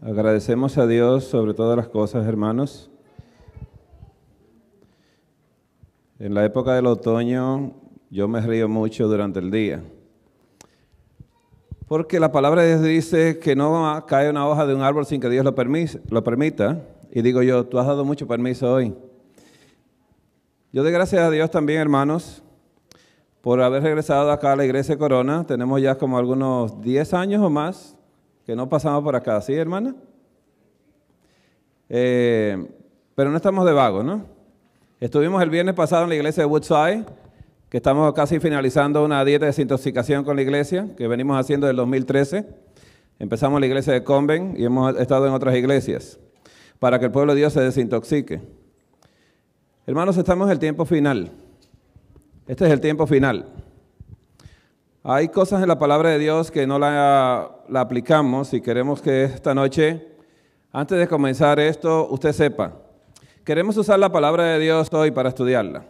Agradecemos a Dios sobre todas las cosas, hermanos. En la época del otoño yo me río mucho durante el día, porque la palabra de Dios dice que no cae una hoja de un árbol sin que Dios lo permita. Y digo yo, tú has dado mucho permiso hoy. Yo doy gracias a Dios también, hermanos, por haber regresado acá a la iglesia de Corona. Tenemos ya como algunos 10 años o más que no pasamos por acá, ¿sí, hermana? Pero no estamos de vago, ¿no? Estuvimos el viernes pasado en la iglesia de Woodside, que estamos casi finalizando una dieta de desintoxicación con la iglesia, que venimos haciendo desde el 2013. Empezamos en la iglesia de Convent y hemos estado en otras iglesias, para que el pueblo de Dios se desintoxique. Hermanos, estamos en el tiempo final. Este es el tiempo final. Hay cosas en la palabra de Dios que no la aplicamos y queremos que esta noche, antes de comenzar esto, usted sepa. Queremos usar la palabra de Dios hoy para estudiarla,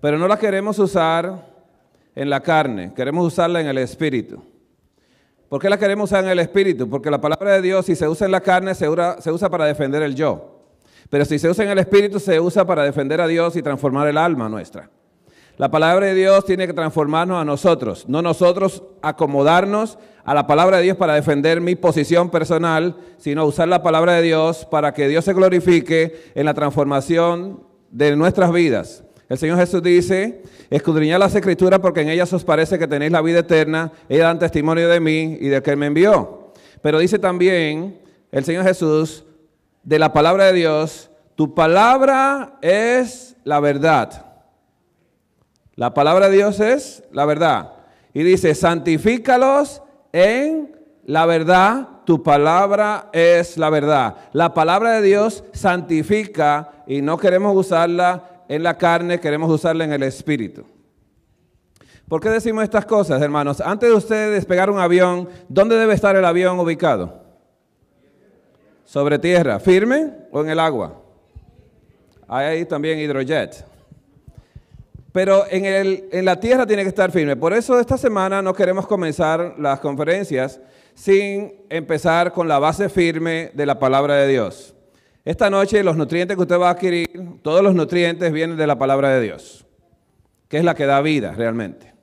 pero no la queremos usar en la carne, queremos usarla en el espíritu. ¿Por qué la queremos usar en el espíritu? Porque la palabra de Dios, si se usa en la carne, se usa para defender el yo. Pero si se usa en el espíritu, se usa para defender a Dios y transformar el alma nuestra. La palabra de Dios tiene que transformarnos a nosotros, no nosotros acomodarnos a la palabra de Dios para defender mi posición personal, sino usar la palabra de Dios para que Dios se glorifique en la transformación de nuestras vidas. El Señor Jesús dice, escudriñad las Escrituras porque en ellas os parece que tenéis la vida eterna, ellas dan testimonio de mí y de que Él me envió. Pero dice también el Señor Jesús, de la palabra de Dios, tu palabra es la verdad. La palabra de Dios es la verdad. Y dice, santifícalos en la verdad, tu palabra es la verdad. La palabra de Dios santifica y no queremos usarla en la carne, queremos usarla en el espíritu. ¿Por qué decimos estas cosas, hermanos? Antes de usted despegar un avión, ¿dónde debe estar el avión ubicado? ¿Sobre tierra, firme o en el agua? Hay también hidrojet. Pero en la tierra tiene que estar firme. Por eso esta semana no queremos comenzar las conferencias sin empezar con la base firme de la palabra de Dios. Esta noche los nutrientes que usted va a adquirir, todos los nutrientes vienen de la palabra de Dios, que es la que da vida realmente.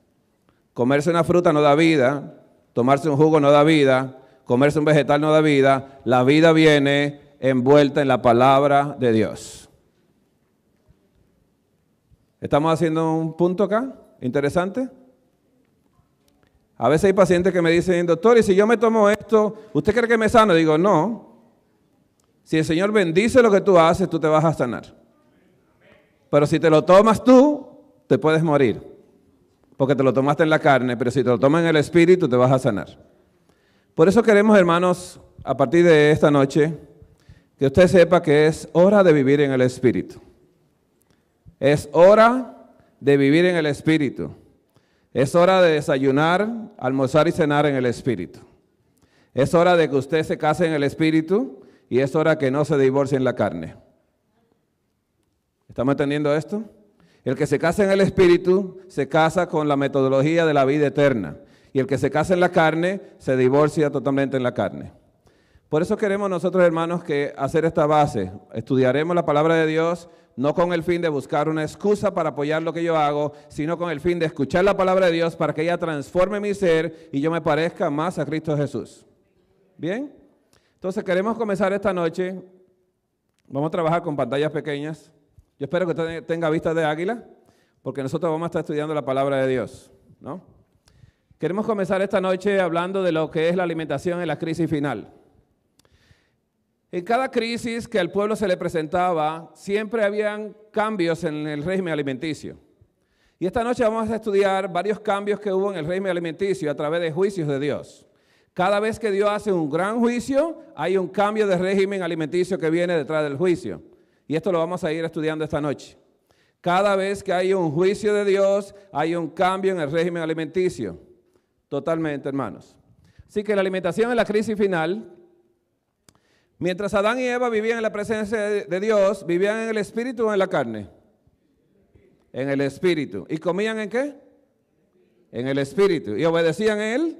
Comerse una fruta no da vida, tomarse un jugo no da vida, comerse un vegetal no da vida. La vida viene envuelta en la palabra de Dios. ¿Estamos haciendo un punto acá? ¿Interesante? A veces hay pacientes que me dicen, doctor, y si yo me tomo esto, ¿usted cree que me sano? Digo, no. Si el Señor bendice lo que tú haces, tú te vas a sanar. Pero si te lo tomas tú, te puedes morir. Porque te lo tomaste en la carne, pero si te lo tomas en el espíritu, te vas a sanar. Por eso queremos, hermanos, a partir de esta noche, que usted sepa que es hora de vivir en el espíritu. Es hora de vivir en el espíritu. Es hora de desayunar, almorzar y cenar en el espíritu. Es hora de que usted se case en el espíritu y es hora que no se divorcie en la carne. ¿Estamos entendiendo esto? El que se casa en el espíritu se casa con la metodología de la vida eterna. Y el que se casa en la carne se divorcia totalmente en la carne. Por eso queremos nosotros, hermanos, que hacer esta base. Estudiaremos la palabra de Dios, no con el fin de buscar una excusa para apoyar lo que yo hago, sino con el fin de escuchar la palabra de Dios para que ella transforme mi ser y yo me parezca más a Cristo Jesús. ¿Bien? Entonces queremos comenzar esta noche. Vamos a trabajar con pantallas pequeñas. Yo espero que usted tenga vistas de águila, porque nosotros vamos a estar estudiando la palabra de Dios, ¿no? Queremos comenzar esta noche hablando de lo que es la alimentación en la crisis final. En cada crisis que al pueblo se le presentaba, siempre habían cambios en el régimen alimenticio. Y esta noche vamos a estudiar varios cambios que hubo en el régimen alimenticio a través de juicios de Dios. Cada vez que Dios hace un gran juicio, hay un cambio de régimen alimenticio que viene detrás del juicio. Y esto lo vamos a ir estudiando esta noche. Cada vez que hay un juicio de Dios, hay un cambio en el régimen alimenticio. Totalmente, hermanos. Así que la alimentación en la crisis final. Mientras Adán y Eva vivían en la presencia de Dios, ¿vivían en el espíritu o en la carne? En el espíritu. ¿Y comían en qué? En el espíritu. ¿Y obedecían en él?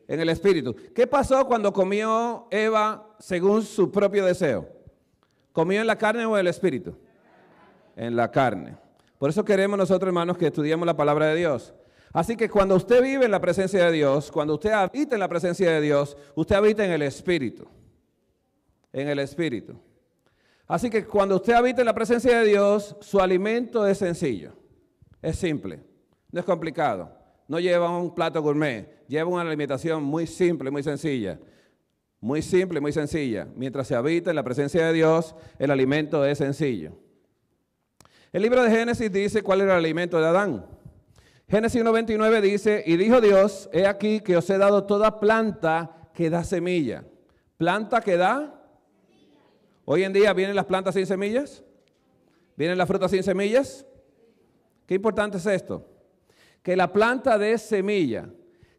En el espíritu. ¿Qué pasó cuando comió Eva según su propio deseo? ¿Comió en la carne o en el espíritu? En la carne. Por eso queremos nosotros, hermanos, que estudiemos la palabra de Dios. Así que cuando usted vive en la presencia de Dios, cuando usted habita en la presencia de Dios, usted habita en el espíritu. En el espíritu. Así que cuando usted habita en la presencia de Dios, su alimento es sencillo. Es simple. No es complicado. No lleva un plato gourmet. Lleva una alimentación muy simple, muy sencilla. Muy simple, muy sencilla. Mientras se habita en la presencia de Dios, el alimento es sencillo. El libro de Génesis dice cuál era el alimento de Adán. Génesis 1:29 dice, y dijo Dios, he aquí que os he dado toda planta que da semilla. ¿Planta que da? Hoy en día vienen las plantas sin semillas. ¿Vienen las frutas sin semillas? Qué importante es esto. Que la planta dé semilla,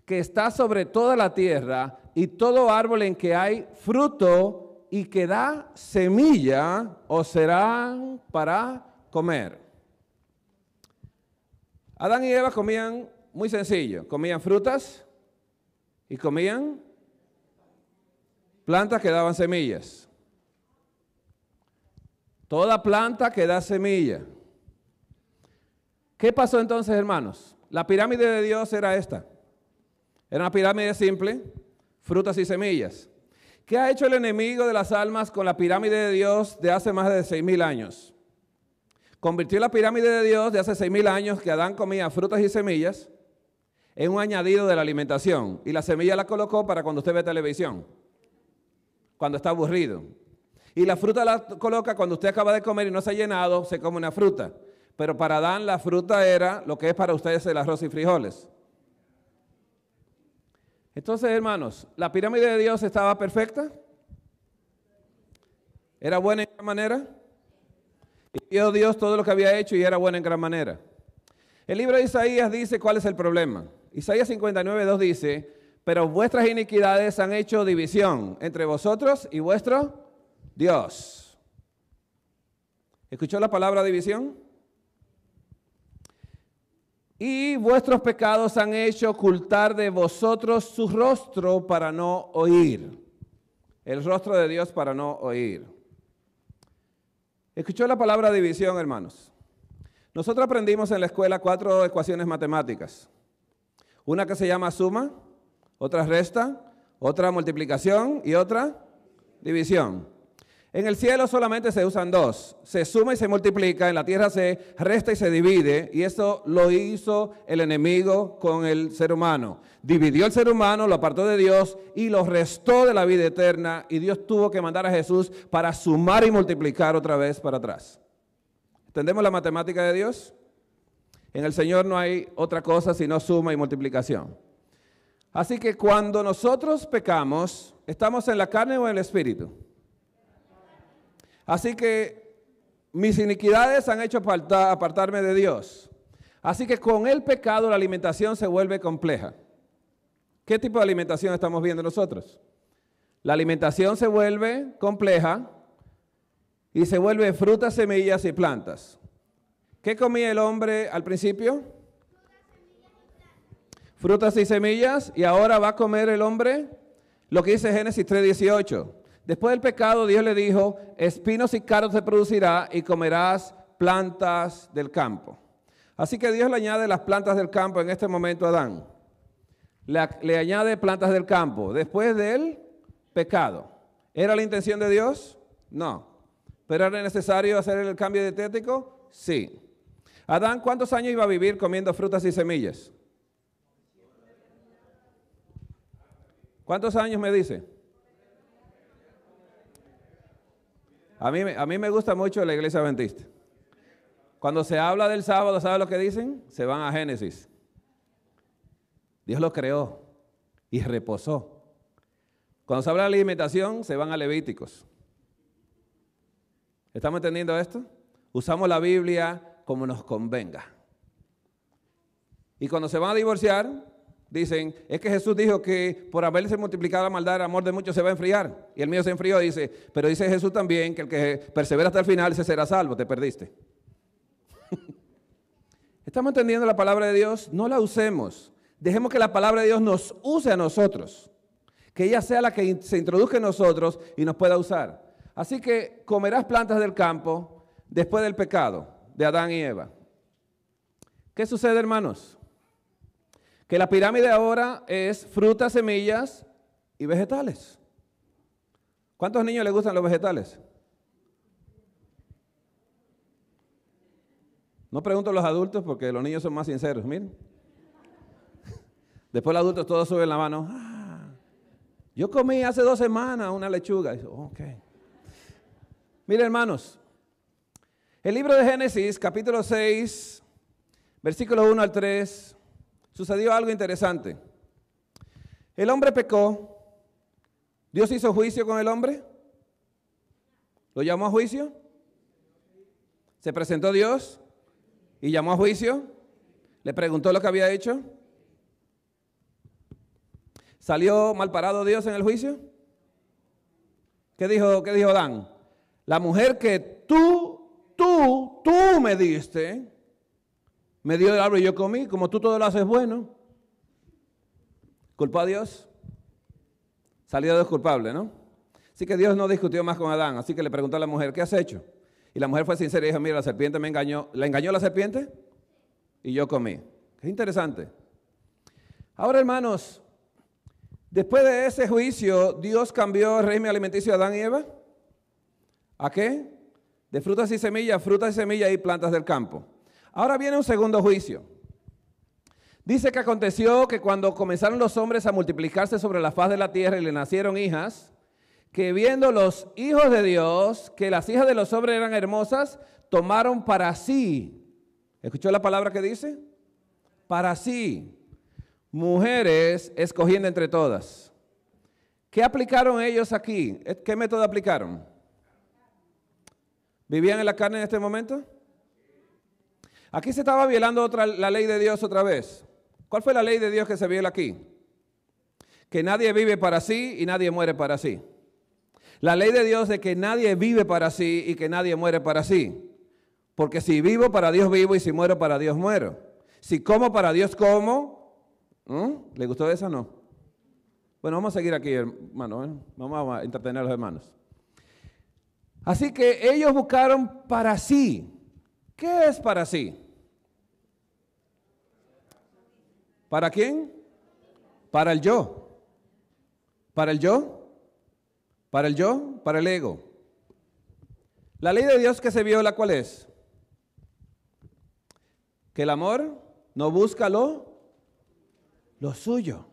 que está sobre toda la tierra, y todo árbol en que hay fruto y que da semilla, os serán para comer. Adán y Eva comían muy sencillo, comían frutas y comían plantas que daban semillas. Toda planta que da semilla. ¿Qué pasó entonces, hermanos? La pirámide de Dios era esta. Era una pirámide simple, frutas y semillas. ¿Qué ha hecho el enemigo de las almas con la pirámide de Dios de hace más de 6,000 años? Convirtió la pirámide de Dios de hace 6,000 años, que Adán comía frutas y semillas, en un añadido de la alimentación. Y la semilla la colocó para cuando usted ve televisión, cuando está aburrido. Y la fruta la coloca cuando usted acaba de comer y no se ha llenado, se come una fruta. Pero para Adán la fruta era lo que es para ustedes el arroz y frijoles. Entonces, hermanos, ¿la pirámide de Dios estaba perfecta? ¿Era buena en gran manera? Y vio Dios todo lo que había hecho y era buena en gran manera. El libro de Isaías dice cuál es el problema. Isaías 59:2 dice, pero vuestras iniquidades han hecho división entre vosotros y vuestro Dios. ¿Escuchó la palabra división? Y vuestros pecados han hecho ocultar de vosotros su rostro para no oír. El rostro de Dios para no oír. ¿Escuchó la palabra división, hermanos? Nosotros aprendimos en la escuela 4 ecuaciones matemáticas. Una que se llama suma, otra resta, otra multiplicación y otra división. En el cielo solamente se usan dos, se suma y se multiplica, en la tierra se resta y se divide, y eso lo hizo el enemigo con el ser humano. Dividió el ser humano, lo apartó de Dios y lo restó de la vida eterna, y Dios tuvo que mandar a Jesús para sumar y multiplicar otra vez para atrás. ¿Entendemos la matemática de Dios? En el Señor no hay otra cosa sino suma y multiplicación. Así que cuando nosotros pecamos, ¿estamos en la carne o en el espíritu? Así que mis iniquidades han hecho apartarme de Dios. Así que con el pecado la alimentación se vuelve compleja. ¿Qué tipo de alimentación estamos viendo nosotros? La alimentación se vuelve compleja y se vuelve frutas, semillas y plantas. ¿Qué comía el hombre al principio? Frutas y semillas. Y ahora va a comer el hombre lo que dice Génesis 3:18. Después del pecado, Dios le dijo, espinos y cardos te producirá y comerás plantas del campo. Así que Dios le añade las plantas del campo en este momento a Adán. Le añade plantas del campo después del pecado. ¿Era la intención de Dios? No. ¿Pero era necesario hacer el cambio dietético? Sí. Adán, ¿cuántos años iba a vivir comiendo frutas y semillas? ¿Cuántos años me dice? A mí me gusta mucho la iglesia adventista. Cuando se habla del sábado, ¿sabe lo que dicen? Se van a Génesis. Dios lo creó y reposó. Cuando se habla de la alimentación, se van a Levíticos. ¿Estamos entendiendo esto? Usamos la Biblia como nos convenga. Y cuando se van a divorciar, dicen, es que Jesús dijo que por haberse multiplicado la maldad, el amor de muchos se va a enfriar. Y el mío se enfrió, dice, pero dice Jesús también que el que persevera hasta el final, ese será salvo, te perdiste. ¿Estamos entendiendo la palabra de Dios? No la usemos. Dejemos que la palabra de Dios nos use a nosotros. Que ella sea la que se introduzca en nosotros y nos pueda usar. Así que comerás plantas del campo después del pecado de Adán y Eva. ¿Qué sucede, hermanos? Que la pirámide ahora es frutas, semillas y vegetales. ¿Cuántos niños les gustan los vegetales? No pregunto a los adultos porque los niños son más sinceros, miren. Después los adultos todos suben la mano. Yo comí hace 2 semanas una lechuga. Y, ok. Miren, hermanos, el libro de Génesis, capítulo 6, versículo 1 al 3, sucedió algo interesante. El hombre pecó. ¿Dios hizo juicio con el hombre? ¿Lo llamó a juicio? ¿Se presentó Dios y llamó a juicio? ¿Le preguntó lo que había hecho? ¿Salió mal parado Dios en el juicio? ¿Qué dijo Adán? La mujer que tú me diste, me dio el árbol y yo comí, como tú todo lo haces bueno. ¿Culpó a Dios? Salió Dios culpable, ¿no? Así que Dios no discutió más con Adán, así que le preguntó a la mujer, ¿qué has hecho? Y la mujer fue sincera y dijo, mira, la serpiente me engañó. ¿La engañó la serpiente? Y yo comí. Qué interesante. Ahora, hermanos, después de ese juicio, ¿Dios cambió el régimen alimenticio de Adán y Eva? ¿A qué? De frutas y semillas y plantas del campo. Ahora viene un segundo juicio. Dice que aconteció que cuando comenzaron los hombres a multiplicarse sobre la faz de la tierra y le nacieron hijas, que viendo los hijos de Dios, que las hijas de los hombres eran hermosas, tomaron para sí. ¿Escuchó la palabra que dice? Para sí. Mujeres escogiendo entre todas. ¿Qué aplicaron ellos aquí? ¿Qué método aplicaron? ¿Vivían en la carne en este momento? Aquí se estaba violando la ley de Dios otra vez. ¿Cuál fue la ley de Dios que se viola aquí? Que nadie vive para sí y nadie muere para sí. La ley de Dios de que nadie vive para sí y que nadie muere para sí. Porque si vivo, para Dios vivo, y si muero, para Dios muero. Si como, para Dios como. ¿Le gustó esa o no? Bueno, vamos a seguir aquí, hermano. Vamos a entretener a los hermanos. Así que ellos buscaron para sí. ¿Qué es para sí? ¿Para quién? Para el yo. ¿Para el yo? ¿Para el yo? Para el ego. La ley de Dios que se viola, ¿cuál es? Que el amor no busca lo suyo.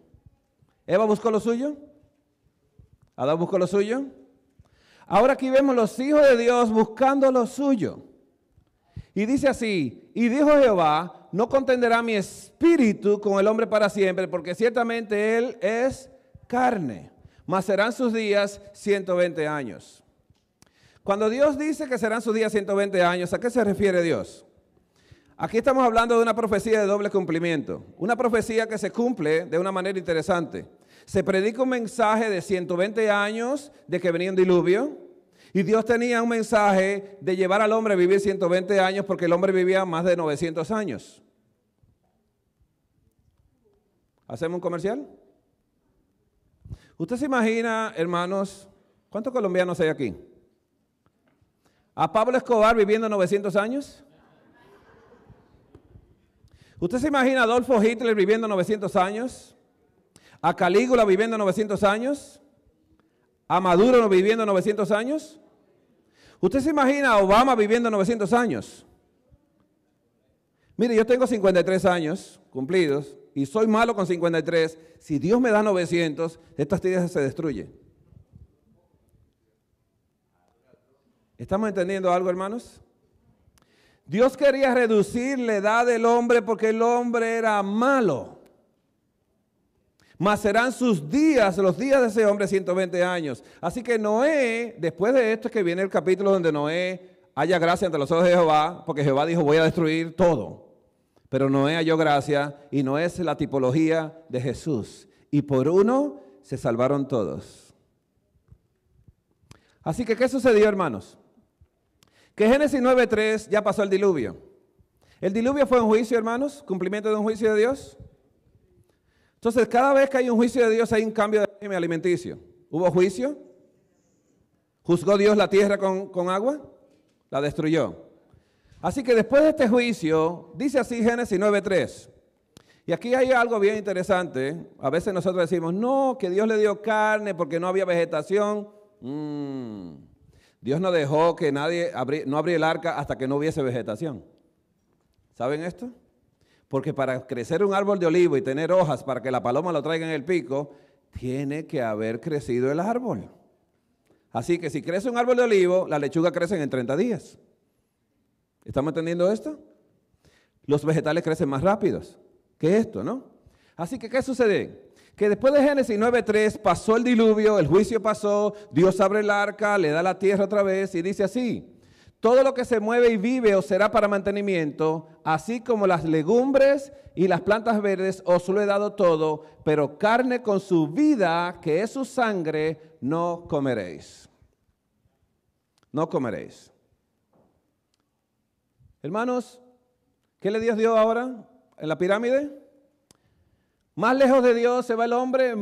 ¿Eva buscó lo suyo? ¿Adán buscó lo suyo? Ahora aquí vemos los hijos de Dios buscando lo suyo. Y dice así, y dijo Jehová, no contenderá mi espíritu con el hombre para siempre, porque ciertamente él es carne, mas serán sus días 120 años. Cuando Dios dice que serán sus días 120 años, ¿a qué se refiere Dios? Aquí estamos hablando de una profecía de doble cumplimiento, una profecía que se cumple de una manera interesante. Se predica un mensaje de 120 años de que venía un diluvio, y Dios tenía un mensaje de llevar al hombre a vivir 120 años porque el hombre vivía más de 900 años. ¿Hacemos un comercial? ¿Usted se imagina, hermanos, cuántos colombianos hay aquí? ¿A Pablo Escobar viviendo 900 años? ¿Usted se imagina a Adolfo Hitler viviendo 900 años? ¿A Calígula viviendo 900 años? ¿A Maduro viviendo 900 años? ¿Usted se imagina a Obama viviendo 900 años? Mire, yo tengo 53 años cumplidos y soy malo con 53. Si Dios me da 900, esta tierra se destruye. ¿Estamos entendiendo algo, hermanos? Dios quería reducir la edad del hombre porque el hombre era malo. Mas serán sus días, los días de ese hombre, 120 años. Así que Noé, después de esto es que viene el capítulo donde Noé halla gracia ante los ojos de Jehová, porque Jehová dijo, voy a destruir todo. Pero Noé halló gracia y Noé es la tipología de Jesús. Y por uno se salvaron todos. Así que, ¿qué sucedió, hermanos? Que Génesis 9:3 ya pasó el diluvio. ¿El diluvio fue un juicio, hermanos? ¿Cumplimiento de un juicio de Dios? Entonces, cada vez que hay un juicio de Dios, hay un cambio de régimen alimenticio. ¿Hubo juicio? ¿Juzgó Dios la tierra con agua? La destruyó. Así que después de este juicio, dice así Génesis 9:3. Y aquí hay algo bien interesante. A veces nosotros decimos, no, que Dios le dio carne porque no había vegetación. Dios no dejó que nadie no abriera el arca hasta que no hubiese vegetación. ¿Saben esto? Porque para crecer un árbol de olivo y tener hojas para que la paloma lo traiga en el pico, tiene que haber crecido el árbol. Así que si crece un árbol de olivo, las lechugas crecen en 30 días. ¿Estamos entendiendo esto? Los vegetales crecen más rápidos que esto, ¿no? Así que, ¿qué sucede? Que después de Génesis 9:3 pasó el diluvio, el juicio pasó, Dios abre el arca, le da la tierra otra vez y dice así: todo lo que se mueve y vive os será para mantenimiento, así como las legumbres y las plantas verdes os lo he dado todo, pero carne con su vida, que es su sangre, no comeréis. No comeréis. Hermanos, ¿qué le Dios dio ahora en la pirámide? Más lejos de Dios se va el hombre,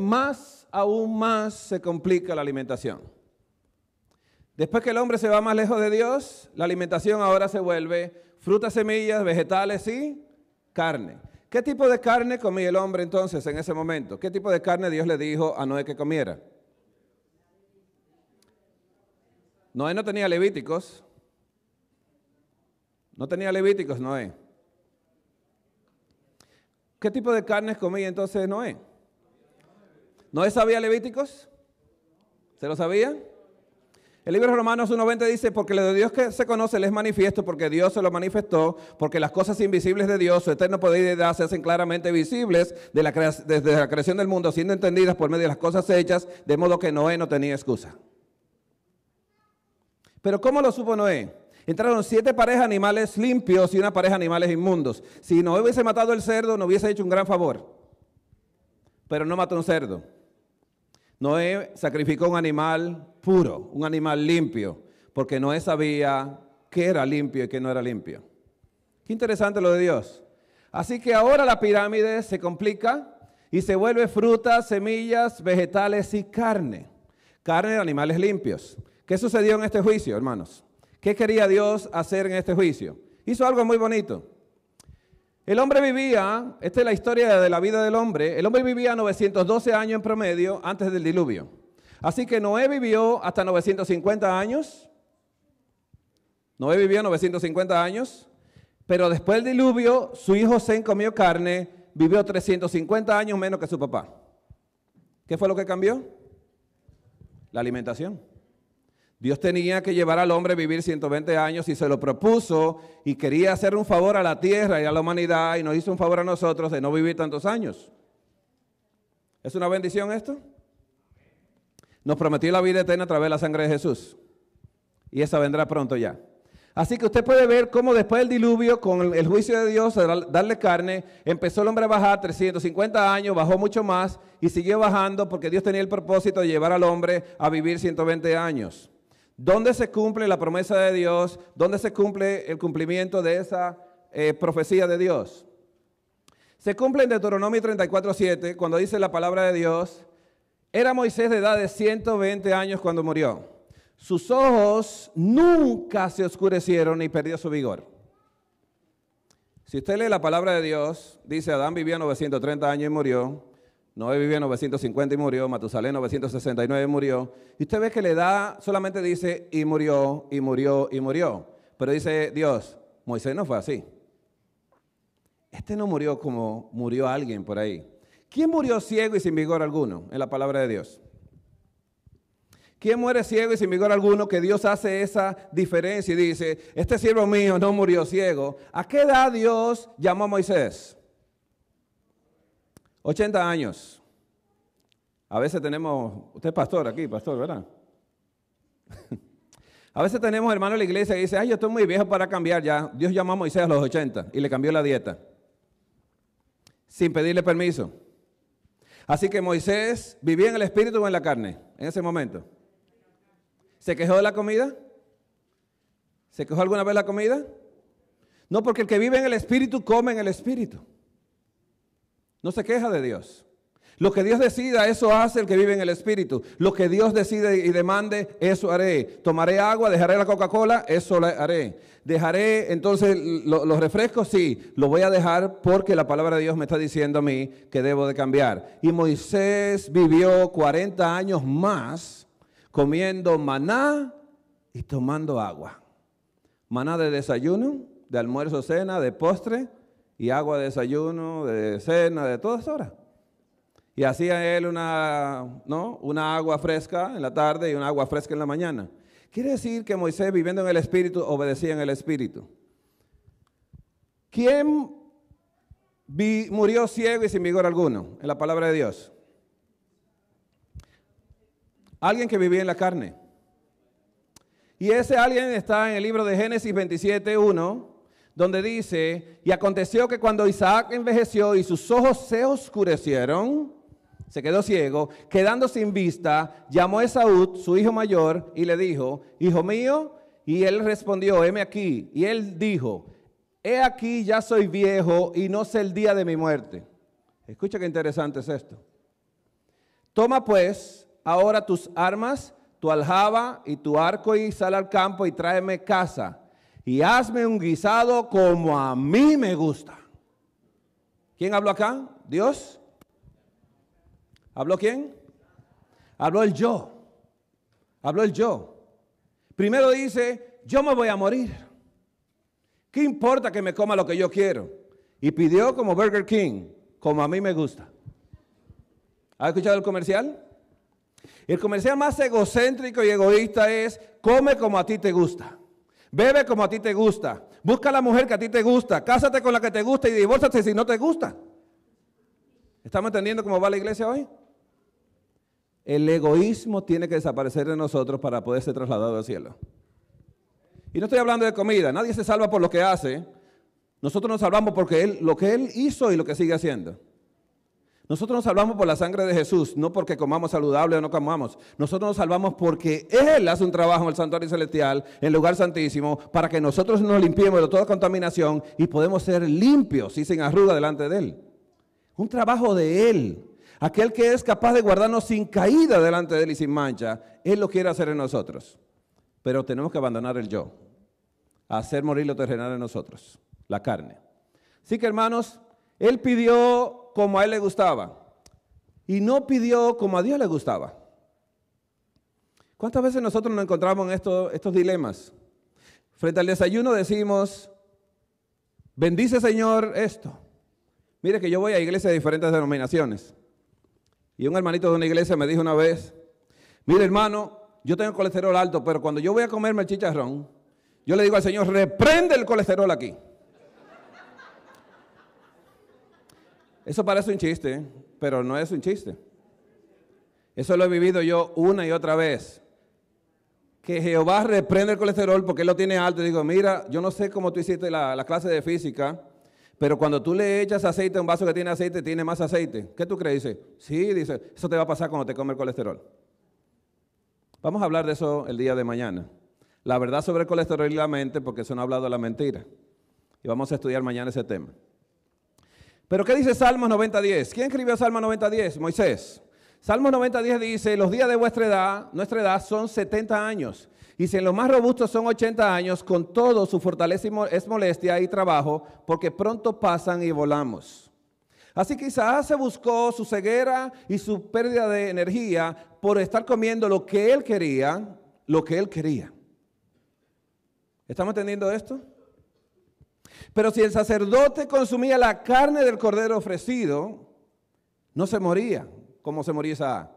aún más se complica la alimentación. Después que el hombre se va más lejos de Dios, la alimentación ahora se vuelve frutas, semillas, vegetales y carne. ¿Qué tipo de carne comía el hombre entonces en ese momento? ¿Qué tipo de carne Dios le dijo a Noé que comiera? Noé no tenía levíticos. No tenía levíticos Noé. ¿Qué tipo de carnes comía entonces Noé? ¿Noé sabía levíticos? ¿Se lo sabía? El libro de Romanos 1:20 dice, porque lo de Dios que se conoce le es manifiesto, porque Dios se lo manifestó, porque las cosas invisibles de Dios, su eterno poder y deidad, se hacen claramente visibles desde la creación del mundo, siendo entendidas por medio de las cosas hechas, de modo que Noé no tenía excusa. Pero ¿cómo lo supo Noé? Entraron 7 parejas de animales limpios y una pareja de animales inmundos. Si Noé hubiese matado el cerdo, no hubiese hecho un gran favor. Pero no mató un cerdo. Noé sacrificó un animal puro, un animal limpio, porque Noé sabía qué era limpio y qué no era limpio. Qué interesante lo de Dios. Así que ahora la pirámide se complica y se vuelve frutas, semillas, vegetales y carne. Carne de animales limpios. ¿Qué sucedió en este juicio, hermanos? ¿Qué quería Dios hacer en este juicio? Hizo algo muy bonito. El hombre vivía, esta es la historia de la vida del hombre, el hombre vivía 912 años en promedio antes del diluvio. Así que Noé vivió hasta 950 años. Noé vivió 950 años, pero después del diluvio su hijo Sem comió carne, vivió 350 años menos que su papá. ¿Qué fue lo que cambió? La alimentación. Dios tenía que llevar al hombre a vivir 120 años y se lo propuso y quería hacer un favor a la tierra y a la humanidad y nos hizo un favor a nosotros de no vivir tantos años. ¿Es una bendición esto? Nos prometió la vida eterna a través de la sangre de Jesús y esa vendrá pronto ya. Así que usted puede ver cómo después del diluvio, con el juicio de Dios, a darle carne, empezó el hombre a bajar 350 años, bajó mucho más y siguió bajando porque Dios tenía el propósito de llevar al hombre a vivir 120 años. ¿Dónde se cumple la promesa de Dios? ¿Dónde se cumple el cumplimiento de esa profecía de Dios? Se cumple en Deuteronomio 34:7, cuando dice la palabra de Dios: era Moisés de edad de 120 años cuando murió. Sus ojos nunca se oscurecieron ni perdió su vigor. Si usted lee la palabra de Dios, dice Adán vivía 930 años y murió. Noé vivía 950 y murió, Matusalén 969 y murió. Y usted ve que la edad solamente dice y murió, y murió, y murió. Pero dice Dios, Moisés no fue así. Este no murió como murió alguien por ahí. ¿Quién murió ciego y sin vigor alguno en la palabra de Dios? ¿Quién muere ciego y sin vigor alguno? Que Dios hace esa diferencia y dice, este siervo mío no murió ciego. ¿A qué edad Dios llamó a Moisés? 80 años. A veces tenemos, usted es pastor aquí, pastor, ¿verdad? A veces tenemos hermanos en la iglesia que dicen, ay, yo estoy muy viejo para cambiar ya. Dios llamó a Moisés a los 80 y le cambió la dieta, sin pedirle permiso. Así que Moisés vivía en el espíritu o en la carne, en ese momento. ¿Se quejó de la comida? ¿Se quejó alguna vez de la comida? No, porque el que vive en el espíritu come en el espíritu. No se queja de Dios. Lo que Dios decida, eso hace el que vive en el Espíritu. Lo que Dios decide y demande, eso haré. Tomaré agua, dejaré la Coca-Cola, eso lo haré. Dejaré entonces los refrescos, sí, lo voy a dejar porque la palabra de Dios me está diciendo a mí que debo de cambiar. Y Moisés vivió 40 años más comiendo maná y tomando agua. Maná de desayuno, de almuerzo, cena, de postre y agua de desayuno, de cena, de todas horas. Y hacía él una agua fresca en la tarde y una agua fresca en la mañana. Quiere decir que Moisés, viviendo en el Espíritu, obedecía en el Espíritu. ¿Quién murió ciego y sin vigor alguno en la palabra de Dios? Alguien que vivía en la carne. Y ese alguien está en el libro de Génesis 27:1, donde dice, y aconteció que cuando Isaac envejeció y sus ojos se oscurecieron, se quedó ciego, quedando sin vista, llamó a Esaú, su hijo mayor, y le dijo, hijo mío, y él respondió, heme aquí. Y él dijo, he aquí ya soy viejo y no sé el día de mi muerte. Escucha qué interesante es esto. Toma pues ahora tus armas, tu aljaba y tu arco y sal al campo y tráeme caza y hazme un guisado como a mí me gusta. ¿Quién habló acá? ¿Dios? ¿Habló quién? Habló el yo. Habló el yo. Primero dice, yo me voy a morir. ¿Qué importa que me coma lo que yo quiero? Y pidió como Burger King, como a mí me gusta. ¿Has escuchado el comercial? El comercial más egocéntrico y egoísta es, come como a ti te gusta. Bebe como a ti te gusta. Busca a la mujer que a ti te gusta. Cásate con la que te gusta y divórciate si no te gusta. ¿Estamos entendiendo cómo va la iglesia hoy? El egoísmo tiene que desaparecer de nosotros para poder ser trasladado al cielo. Y no estoy hablando de comida. Nadie se salva por lo que hace. Nosotros nos salvamos porque lo que Él hizo y lo que sigue haciendo. Nosotros nos salvamos por la sangre de Jesús, no porque comamos saludable o no comamos. Nosotros nos salvamos porque Él hace un trabajo en el santuario celestial, en el lugar santísimo, para que nosotros nos limpiemos de toda contaminación y podemos ser limpios y sin arruga delante de Él. Un trabajo de Él. Aquel que es capaz de guardarnos sin caída delante de Él y sin mancha, Él lo quiere hacer en nosotros. Pero tenemos que abandonar el yo, hacer morir lo terrenal en nosotros, la carne. Así que hermanos, Él pidió como a Él le gustaba y no pidió como a Dios le gustaba. ¿Cuántas veces nosotros nos encontramos en estos dilemas? Frente al desayuno decimos, bendice Señor esto. Mire que yo voy a iglesias de diferentes denominaciones. Y un hermanito de una iglesia me dijo una vez, mire hermano, yo tengo colesterol alto, pero cuando yo voy a comerme el chicharrón, yo le digo al Señor, reprende el colesterol aquí. Eso parece un chiste, pero no es un chiste. Eso lo he vivido yo una y otra vez. Que Jehová reprende el colesterol porque Él lo tiene alto. Y digo, mira, yo no sé cómo tú hiciste la clase de física, pero cuando tú le echas aceite a un vaso que tiene aceite, tiene más aceite. ¿Qué tú crees? Dice, sí, dice, eso te va a pasar cuando te come el colesterol. Vamos a hablar de eso el día de mañana. La verdad sobre el colesterol y la mente, porque eso no ha hablado de la mentira. Y vamos a estudiar mañana ese tema. Pero ¿qué dice Salmos 90:10? ¿Quién escribió Salmos 90:10? Moisés. Salmos 90:10 dice, los días de nuestra edad son 70 años. Y si en los más robustos son 80 años, con todo su fortaleza es molestia y trabajo, porque pronto pasan y volamos. Así que Isaac se buscó su ceguera y su pérdida de energía por estar comiendo lo que él quería, ¿Estamos entendiendo esto? Pero si el sacerdote consumía la carne del cordero ofrecido, no se moría como se moría Isaac.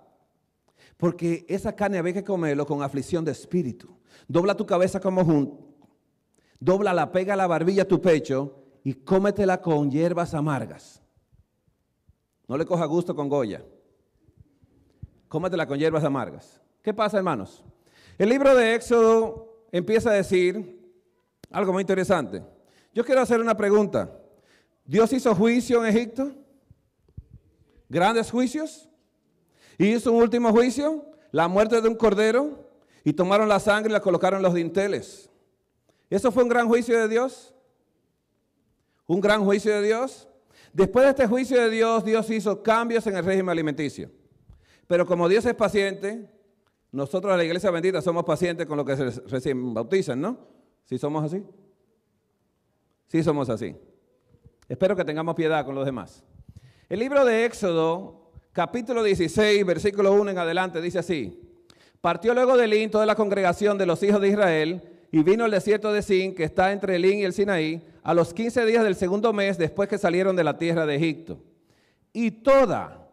Porque esa carne había que comerlo con aflicción de espíritu. Dobla tu cabeza como junto, dobla, pega la barbilla a tu pecho y cómetela con hierbas amargas. No le coja gusto con Goya. Cómetela con hierbas amargas. ¿Qué pasa, hermanos? El libro de Éxodo empieza a decir algo muy interesante. Yo quiero hacer una pregunta. ¿Dios hizo juicio en Egipto? ¿Grandes juicios? ¿Y hizo un último juicio? La muerte de un cordero. Y tomaron la sangre y la colocaron en los dinteles. ¿Eso fue un gran juicio de Dios? ¿Un gran juicio de Dios? Después de este juicio de Dios, Dios hizo cambios en el régimen alimenticio. Pero como Dios es paciente, nosotros en la iglesia bendita somos pacientes con los que se recién bautizan, ¿no? ¿Sí somos así? Sí somos así. Espero que tengamos piedad con los demás. El libro de Éxodo, capítulo 16, versículo 1 en adelante, dice así. Partió luego de Elín toda la congregación de los hijos de Israel y vino al desierto de Sin, que está entre Elín y el Sinaí, a los 15 días del segundo mes después que salieron de la tierra de Egipto. Y toda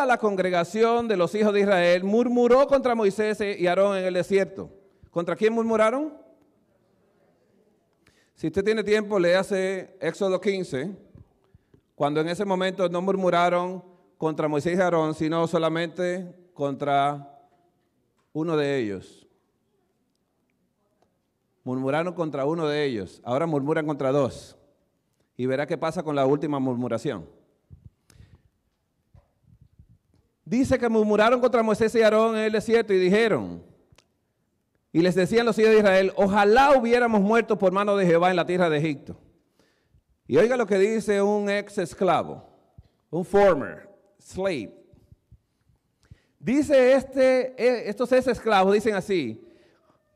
la congregación de los hijos de Israel murmuró contra Moisés y Aarón en el desierto. ¿Contra quién murmuraron? Si usted tiene tiempo, léase Éxodo 15, cuando en ese momento no murmuraron contra Moisés y Aarón, sino solamente contra uno de ellos. Murmuraron contra uno de ellos, ahora murmuran contra dos. Y verá qué pasa con la última murmuración. Dice que murmuraron contra Moisés y Aarón en el desierto y dijeron, y les decían los hijos de Israel, ojalá hubiéramos muerto por mano de Jehová en la tierra de Egipto. Y oiga lo que dice un ex esclavo, un former slave. Dice estos ex esclavos, dicen así,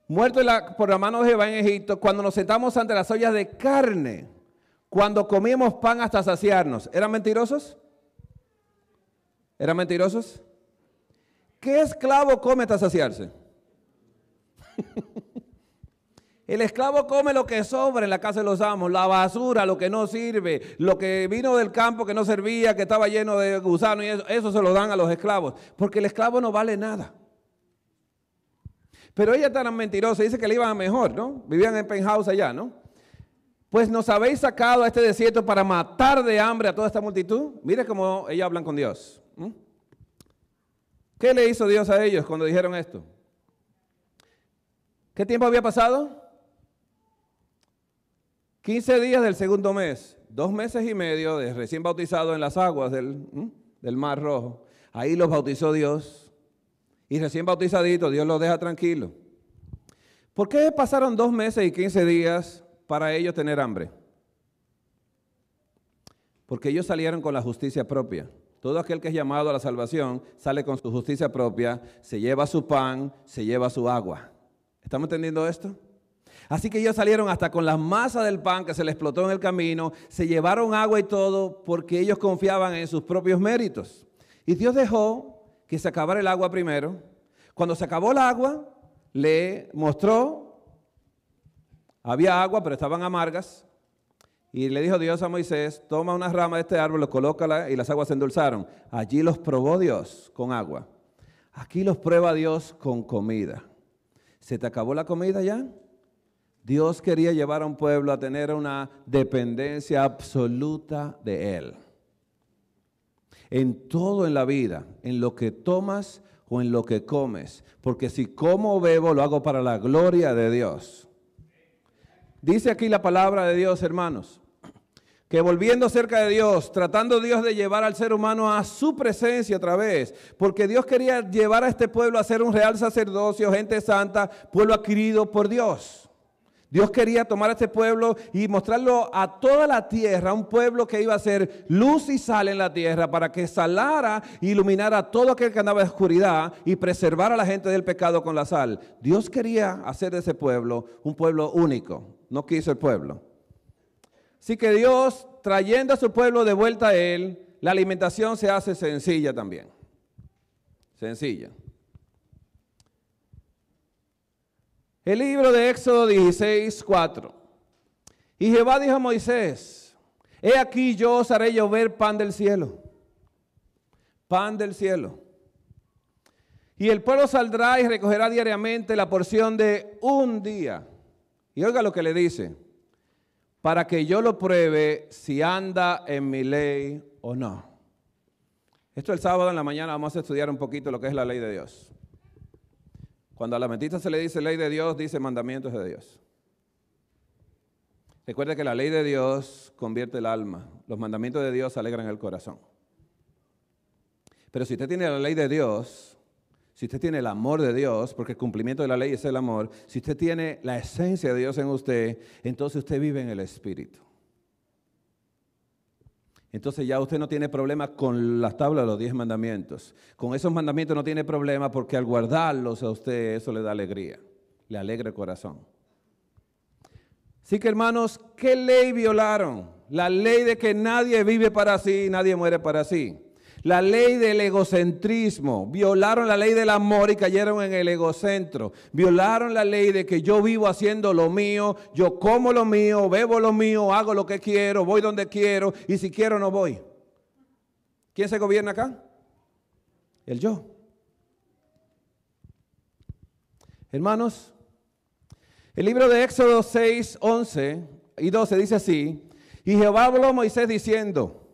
muertos por la mano de Jehová en Egipto, cuando nos sentamos ante las ollas de carne, cuando comíamos pan hasta saciarnos. ¿Eran mentirosos? ¿Eran mentirosos? ¿Qué esclavo come hasta saciarse? El esclavo come lo que sobra en la casa de los amos, la basura, lo que no sirve, lo que vino del campo que no servía, que estaba lleno de gusanos y eso se lo dan a los esclavos, porque el esclavo no vale nada. Pero ella tan mentirosa, dice que le iban mejor, ¿no? Vivían en penthouse allá, ¿no? Pues nos habéis sacado a este desierto para matar de hambre a toda esta multitud. Mire cómo ellos hablan con Dios. ¿Qué le hizo Dios a ellos cuando dijeron esto? ¿Qué tiempo había pasado? 15 días del segundo mes, 2 meses y medio de recién bautizado en las aguas del Mar Rojo. Ahí los bautizó Dios. Y recién bautizadito, Dios los deja tranquilos. ¿Por qué pasaron 2 meses y 15 días para ellos tener hambre? Porque ellos salieron con la justicia propia. Todo aquel que es llamado a la salvación sale con su justicia propia, se lleva su pan, se lleva su agua. ¿Estamos entendiendo esto? Así que ellos salieron hasta con la masa del pan que se les explotó en el camino, se llevaron agua y todo porque ellos confiaban en sus propios méritos. Y Dios dejó que se acabara el agua primero. Cuando se acabó el agua, le mostró, había agua pero estaban amargas. Y le dijo Dios a Moisés, toma una rama de este árbol, lo colócala y las aguas se endulzaron. Allí los probó Dios con agua. Aquí los prueba Dios con comida. ¿Se te acabó la comida ya? Dios quería llevar a un pueblo a tener una dependencia absoluta de Él. En todo en la vida, en lo que tomas o en lo que comes. Porque si como o bebo, lo hago para la gloria de Dios. Dice aquí la palabra de Dios, hermanos, que volviendo cerca de Dios, tratando Dios de llevar al ser humano a su presencia otra vez, porque Dios quería llevar a este pueblo a ser un real sacerdocio, gente santa, pueblo adquirido por Dios. Dios quería tomar a este pueblo y mostrarlo a toda la tierra, un pueblo que iba a ser luz y sal en la tierra para que salara e iluminara a todo aquel que andaba en oscuridad y preservara a la gente del pecado con la sal. Dios quería hacer de ese pueblo un pueblo único, no quiso el pueblo. Así que Dios, trayendo a su pueblo de vuelta a Él, la alimentación se hace sencilla también. Sencilla. El libro de Éxodo 16, 4. Y Jehová dijo a Moisés, he aquí yo os haré llover pan del cielo. Pan del cielo. Y el pueblo saldrá y recogerá diariamente la porción de un día. Y oiga lo que le dice. Para que yo lo pruebe si anda en mi ley o no. Esto el sábado en la mañana vamos a estudiar un poquito lo que es la ley de Dios. Cuando a la mentita se le dice ley de Dios, dice mandamientos de Dios. Recuerde que la ley de Dios convierte el alma. Los mandamientos de Dios alegran el corazón. Pero si usted tiene la ley de Dios, si usted tiene el amor de Dios, porque el cumplimiento de la ley es el amor, si usted tiene la esencia de Dios en usted, entonces usted vive en el Espíritu. Entonces ya usted no tiene problema con las tablas de los 10 mandamientos. Con esos mandamientos no tiene problema porque al guardarlos a usted eso le da alegría, le alegra el corazón. Así que hermanos, ¿qué ley violaron? La ley de que nadie vive para sí, nadie muere para sí. La ley del egocentrismo. Violaron la ley del amor y cayeron en el egocentro. Violaron la ley de que yo vivo haciendo lo mío, yo como lo mío, bebo lo mío, hago lo que quiero, voy donde quiero y si quiero no voy. ¿Quién se gobierna acá? El yo. Hermanos, el libro de Éxodo 6, 11 y 12 dice así: y Jehová habló a Moisés diciendo: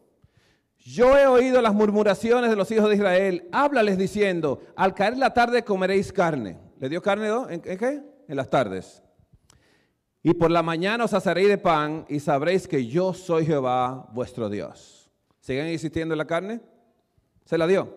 yo he oído las murmuraciones de los hijos de Israel, háblales diciendo, al caer la tarde comeréis carne. ¿Le dio carne en qué? En las tardes. Y por la mañana os saciaréis de pan y sabréis que yo soy Jehová vuestro Dios. ¿Siguen insistiendo en la carne? Se la dio.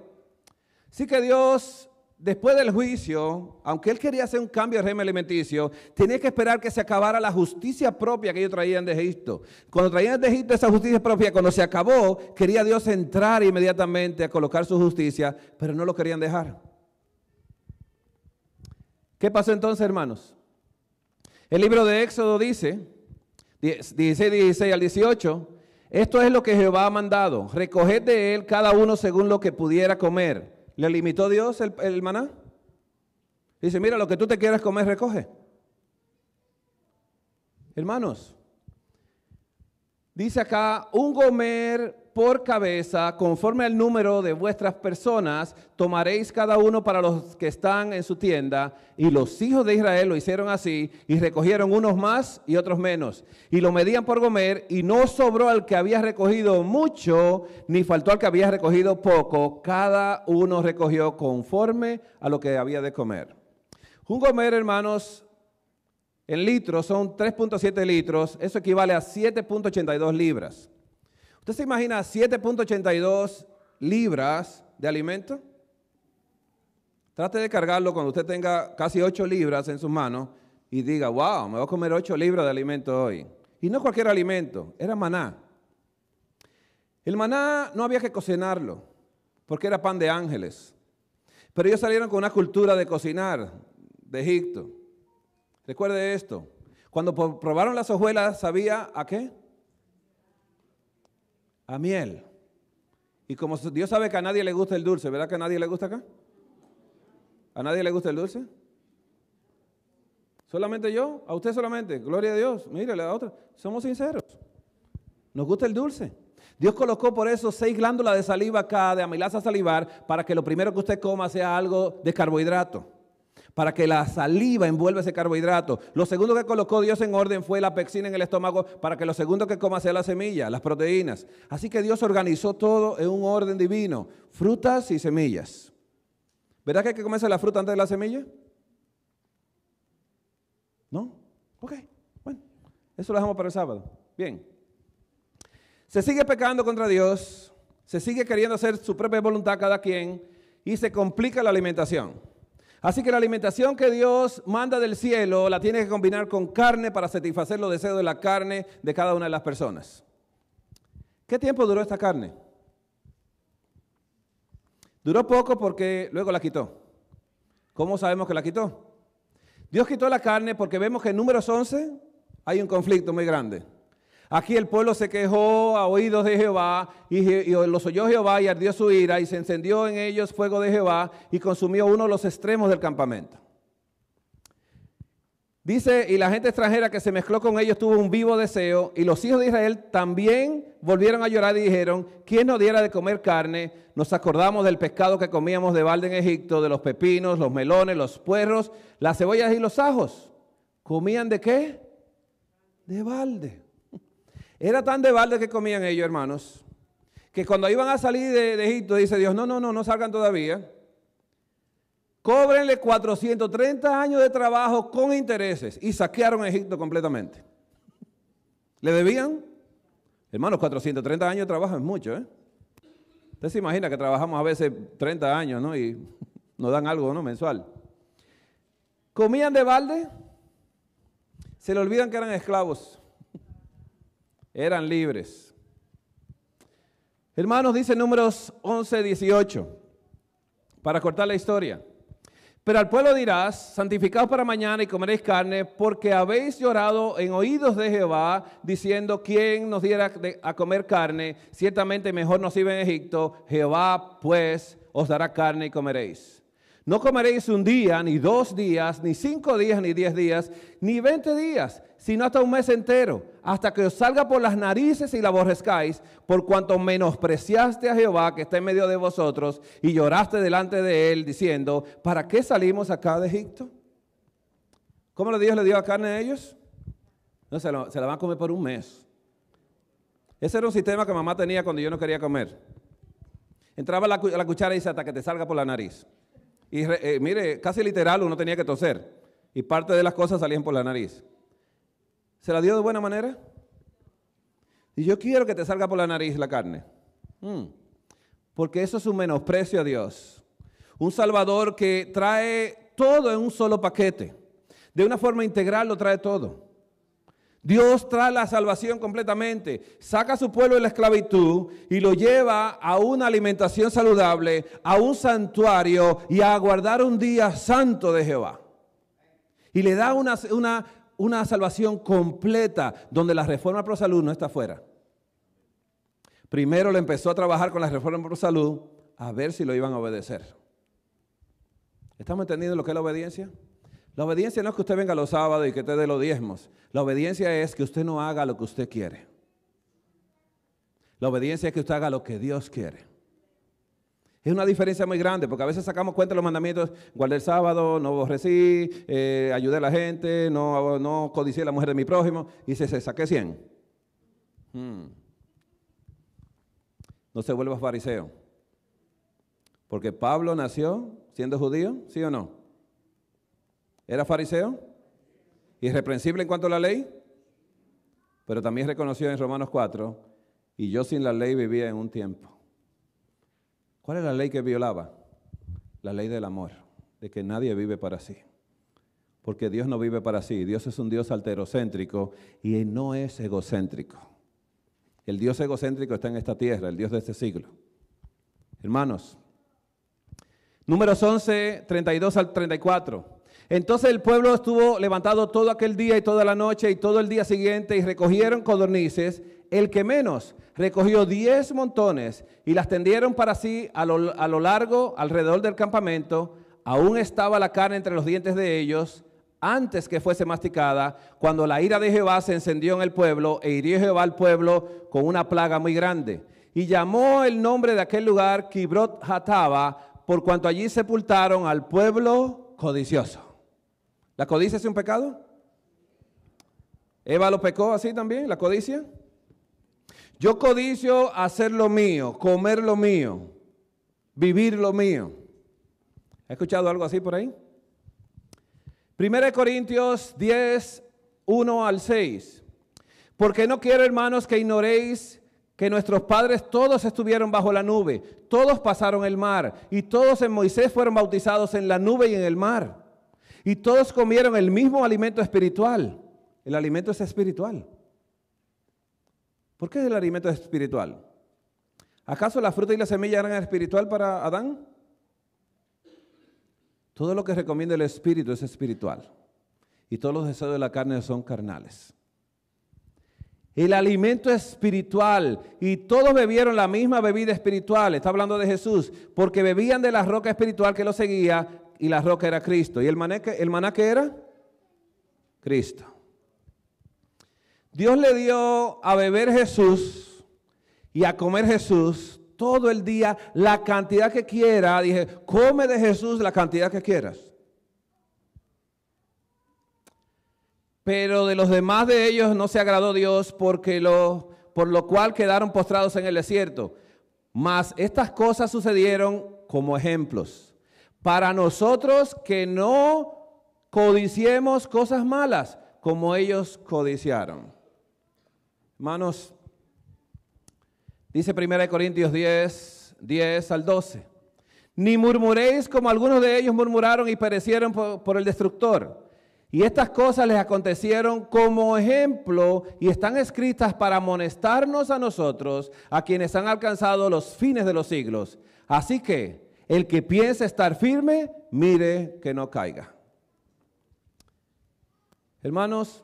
Así que Dios, después del juicio, aunque Él quería hacer un cambio de régimen alimenticio, tenía que esperar que se acabara la justicia propia que ellos traían de Egipto. Cuando traían de Egipto esa justicia propia, cuando se acabó, quería Dios entrar inmediatamente a colocar su justicia, pero no lo querían dejar. ¿Qué pasó entonces, hermanos? El libro de Éxodo dice, 16 al 18, esto es lo que Jehová ha mandado, recoged de él cada uno según lo que pudiera comer. ¿Le limitó Dios el maná? Dice, mira, lo que tú te quieras comer, recoge. Hermanos, dice acá, un gomer por cabeza, conforme al número de vuestras personas, tomaréis cada uno para los que están en su tienda. Y los hijos de Israel lo hicieron así, y recogieron unos más y otros menos. Y lo medían por gomer, y no sobró al que había recogido mucho, ni faltó al que había recogido poco. Cada uno recogió conforme a lo que había de comer. Un gomer, hermanos, en litros son 3.7 litros. Eso equivale a 7.82 libras. ¿Usted se imagina 7.82 libras de alimento? Trate de cargarlo cuando usted tenga casi 8 libras en sus manos y diga, wow, me voy a comer 8 libras de alimento hoy. Y no cualquier alimento, era maná. El maná no había que cocinarlo, porque era pan de ángeles. Pero ellos salieron con una cultura de cocinar de Egipto. Recuerde esto, cuando probaron las hojuelas, ¿sabía a qué? A miel. Y como Dios sabe que a nadie le gusta el dulce, ¿verdad que a nadie le gusta acá? ¿A nadie le gusta el dulce? ¿Solamente yo? ¿A usted solamente? Gloria a Dios. Mírale a otra. Somos sinceros. Nos gusta el dulce. Dios colocó por eso 6 glándulas de saliva acá, de amilasa salivar, para que lo primero que usted coma sea algo de carbohidrato. Para que la saliva envuelva ese carbohidrato. Lo segundo que colocó Dios en orden fue la pectina en el estómago, para que lo segundo que coma sea la semilla, las proteínas. Así que Dios organizó todo en un orden divino, frutas y semillas. ¿Verdad que hay que comerse la fruta antes de la semilla? ¿No? Ok, bueno, eso lo dejamos para el sábado. Bien. Se sigue pecando contra Dios, se sigue queriendo hacer su propia voluntad cada quien y se complica la alimentación. Así que la alimentación que Dios manda del cielo la tiene que combinar con carne para satisfacer los deseos de la carne de cada una de las personas. ¿Qué tiempo duró esta carne? Duró poco porque luego la quitó. ¿Cómo sabemos que la quitó? Dios quitó la carne porque vemos que en Números 11 hay un conflicto muy grande. Aquí el pueblo se quejó a oídos de Jehová y los oyó Jehová y ardió su ira y se encendió en ellos fuego de Jehová y consumió uno de los extremos del campamento. Dice, y la gente extranjera que se mezcló con ellos tuvo un vivo deseo y los hijos de Israel también volvieron a llorar y dijeron, ¿quién nos diera de comer carne? Nos acordamos del pescado que comíamos de balde en Egipto, de los pepinos, los melones, los puerros, las cebollas y los ajos. ¿Comían de qué? De balde. Era tan de balde que comían ellos, hermanos, que cuando iban a salir de Egipto, dice Dios, no salgan todavía. Cóbrenle 430 años de trabajo con intereses y saquearon Egipto completamente. ¿Le debían? Hermanos, 430 años de trabajo es mucho, ¿eh? Usted se imagina que trabajamos a veces 30 años, ¿no? Y nos dan algo, ¿no? Mensual. ¿Comían de balde? Se le olvidan que eran esclavos. Eran libres. Hermanos, dice Números 11:18, para cortar la historia. Pero al pueblo dirás, santificaos para mañana y comeréis carne, porque habéis llorado en oídos de Jehová, diciendo, ¿quién nos diera a comer carne? Ciertamente mejor nos iba en Egipto. Jehová, pues, os dará carne y comeréis. No comeréis un día, ni 2 días, ni 5 días, ni 10 días, ni 20 días, sino hasta un mes entero, hasta que os salga por las narices y la aborrezcáis, por cuanto menospreciaste a Jehová que está en medio de vosotros, y lloraste delante de él, diciendo, ¿para qué salimos acá de Egipto? ¿Cómo Dios le dio la carne a ellos? No, se la van a comer por un mes. Ese era un sistema que mamá tenía cuando yo no quería comer. Entraba la cuchara y dice, hasta que te salga por la nariz. Y mire, casi literal, uno tenía que toser. Y parte de las cosas salían por la nariz. ¿Se la dio de buena manera? Y yo quiero que te salga por la nariz la carne. Porque eso es un menosprecio a Dios. Un Salvador que trae todo en un solo paquete. De una forma integral lo trae todo. Dios trae la salvación completamente, saca a su pueblo de la esclavitud y lo lleva a una alimentación saludable, a un santuario y a guardar un día santo de Jehová. Y le da una salvación completa donde la reforma pro salud no está fuera. Primero le empezó a trabajar con la reforma pro salud a ver si lo iban a obedecer. ¿Estamos entendiendo lo que es la obediencia? La obediencia no es que usted venga los sábados y que te dé los diezmos. La obediencia es que usted no haga lo que usted quiere. La obediencia es que usted haga lo que Dios quiere. Es una diferencia muy grande porque a veces sacamos cuenta de los mandamientos. Guardé el sábado, no aborrecí, ayudé a la gente, no codicié a la mujer de mi prójimo. Y se saqué 100. No se vuelva fariseo. Porque Pablo nació siendo judío, ¿sí o no? ¿Era fariseo? ¿Irreprensible en cuanto a la ley? Pero también reconoció en Romanos 4, y yo sin la ley vivía en un tiempo. ¿Cuál es la ley que violaba? La ley del amor, de que nadie vive para sí. Porque Dios no vive para sí. Dios es un Dios alterocéntrico y no es egocéntrico. El Dios egocéntrico está en esta tierra, el Dios de este siglo. Hermanos, Números 11, 32 al 34. Entonces el pueblo estuvo levantado todo aquel día y toda la noche y todo el día siguiente y recogieron codornices. El que menos recogió 10 montones y las tendieron para sí a lo largo alrededor del campamento. Aún estaba la carne entre los dientes de ellos antes que fuese masticada, cuando la ira de Jehová se encendió en el pueblo e hirió Jehová al pueblo con una plaga muy grande. Y llamó el nombre de aquel lugar Kibrot Hatava, por cuanto allí sepultaron al pueblo codicioso. ¿La codicia es un pecado? ¿Eva lo pecó así también, la codicia? Yo codicio hacer lo mío, comer lo mío, vivir lo mío. ¿Ha escuchado algo así por ahí? 1 Corintios 10, 1 al 6. Porque no quiero, hermanos, que ignoréis que nuestros padres todos estuvieron bajo la nube, todos pasaron el mar, y todos en Moisés fueron bautizados en la nube y en el mar. Y todos comieron el mismo alimento espiritual. El alimento es espiritual. ¿Por qué es el alimento espiritual? ¿Acaso la fruta y la semilla eran espiritual para Adán? Todo lo que recomienda el espíritu es espiritual. Y todos los deseos de la carne son carnales. El alimento espiritual, y todos bebieron la misma bebida espiritual. Está hablando de Jesús, porque bebían de la roca espiritual que los seguía, y la roca era Cristo. ¿Y el maná qué era? Cristo. Dios le dio a beber Jesús y a comer Jesús todo el día la cantidad que quiera. Dije, come de Jesús la cantidad que quieras. Pero de los demás de ellos no se agradó Dios, por lo cual quedaron postrados en el desierto. Mas estas cosas sucedieron como ejemplos, para nosotros que no codiciemos cosas malas, como ellos codiciaron. Hermanos, dice 1 Corintios 10 al 12. Ni murmuréis como algunos de ellos murmuraron y perecieron por el destructor. Y estas cosas les acontecieron como ejemplo y están escritas para amonestarnos a nosotros, a quienes han alcanzado los fines de los siglos. Así que el que piense estar firme, mire que no caiga. Hermanos,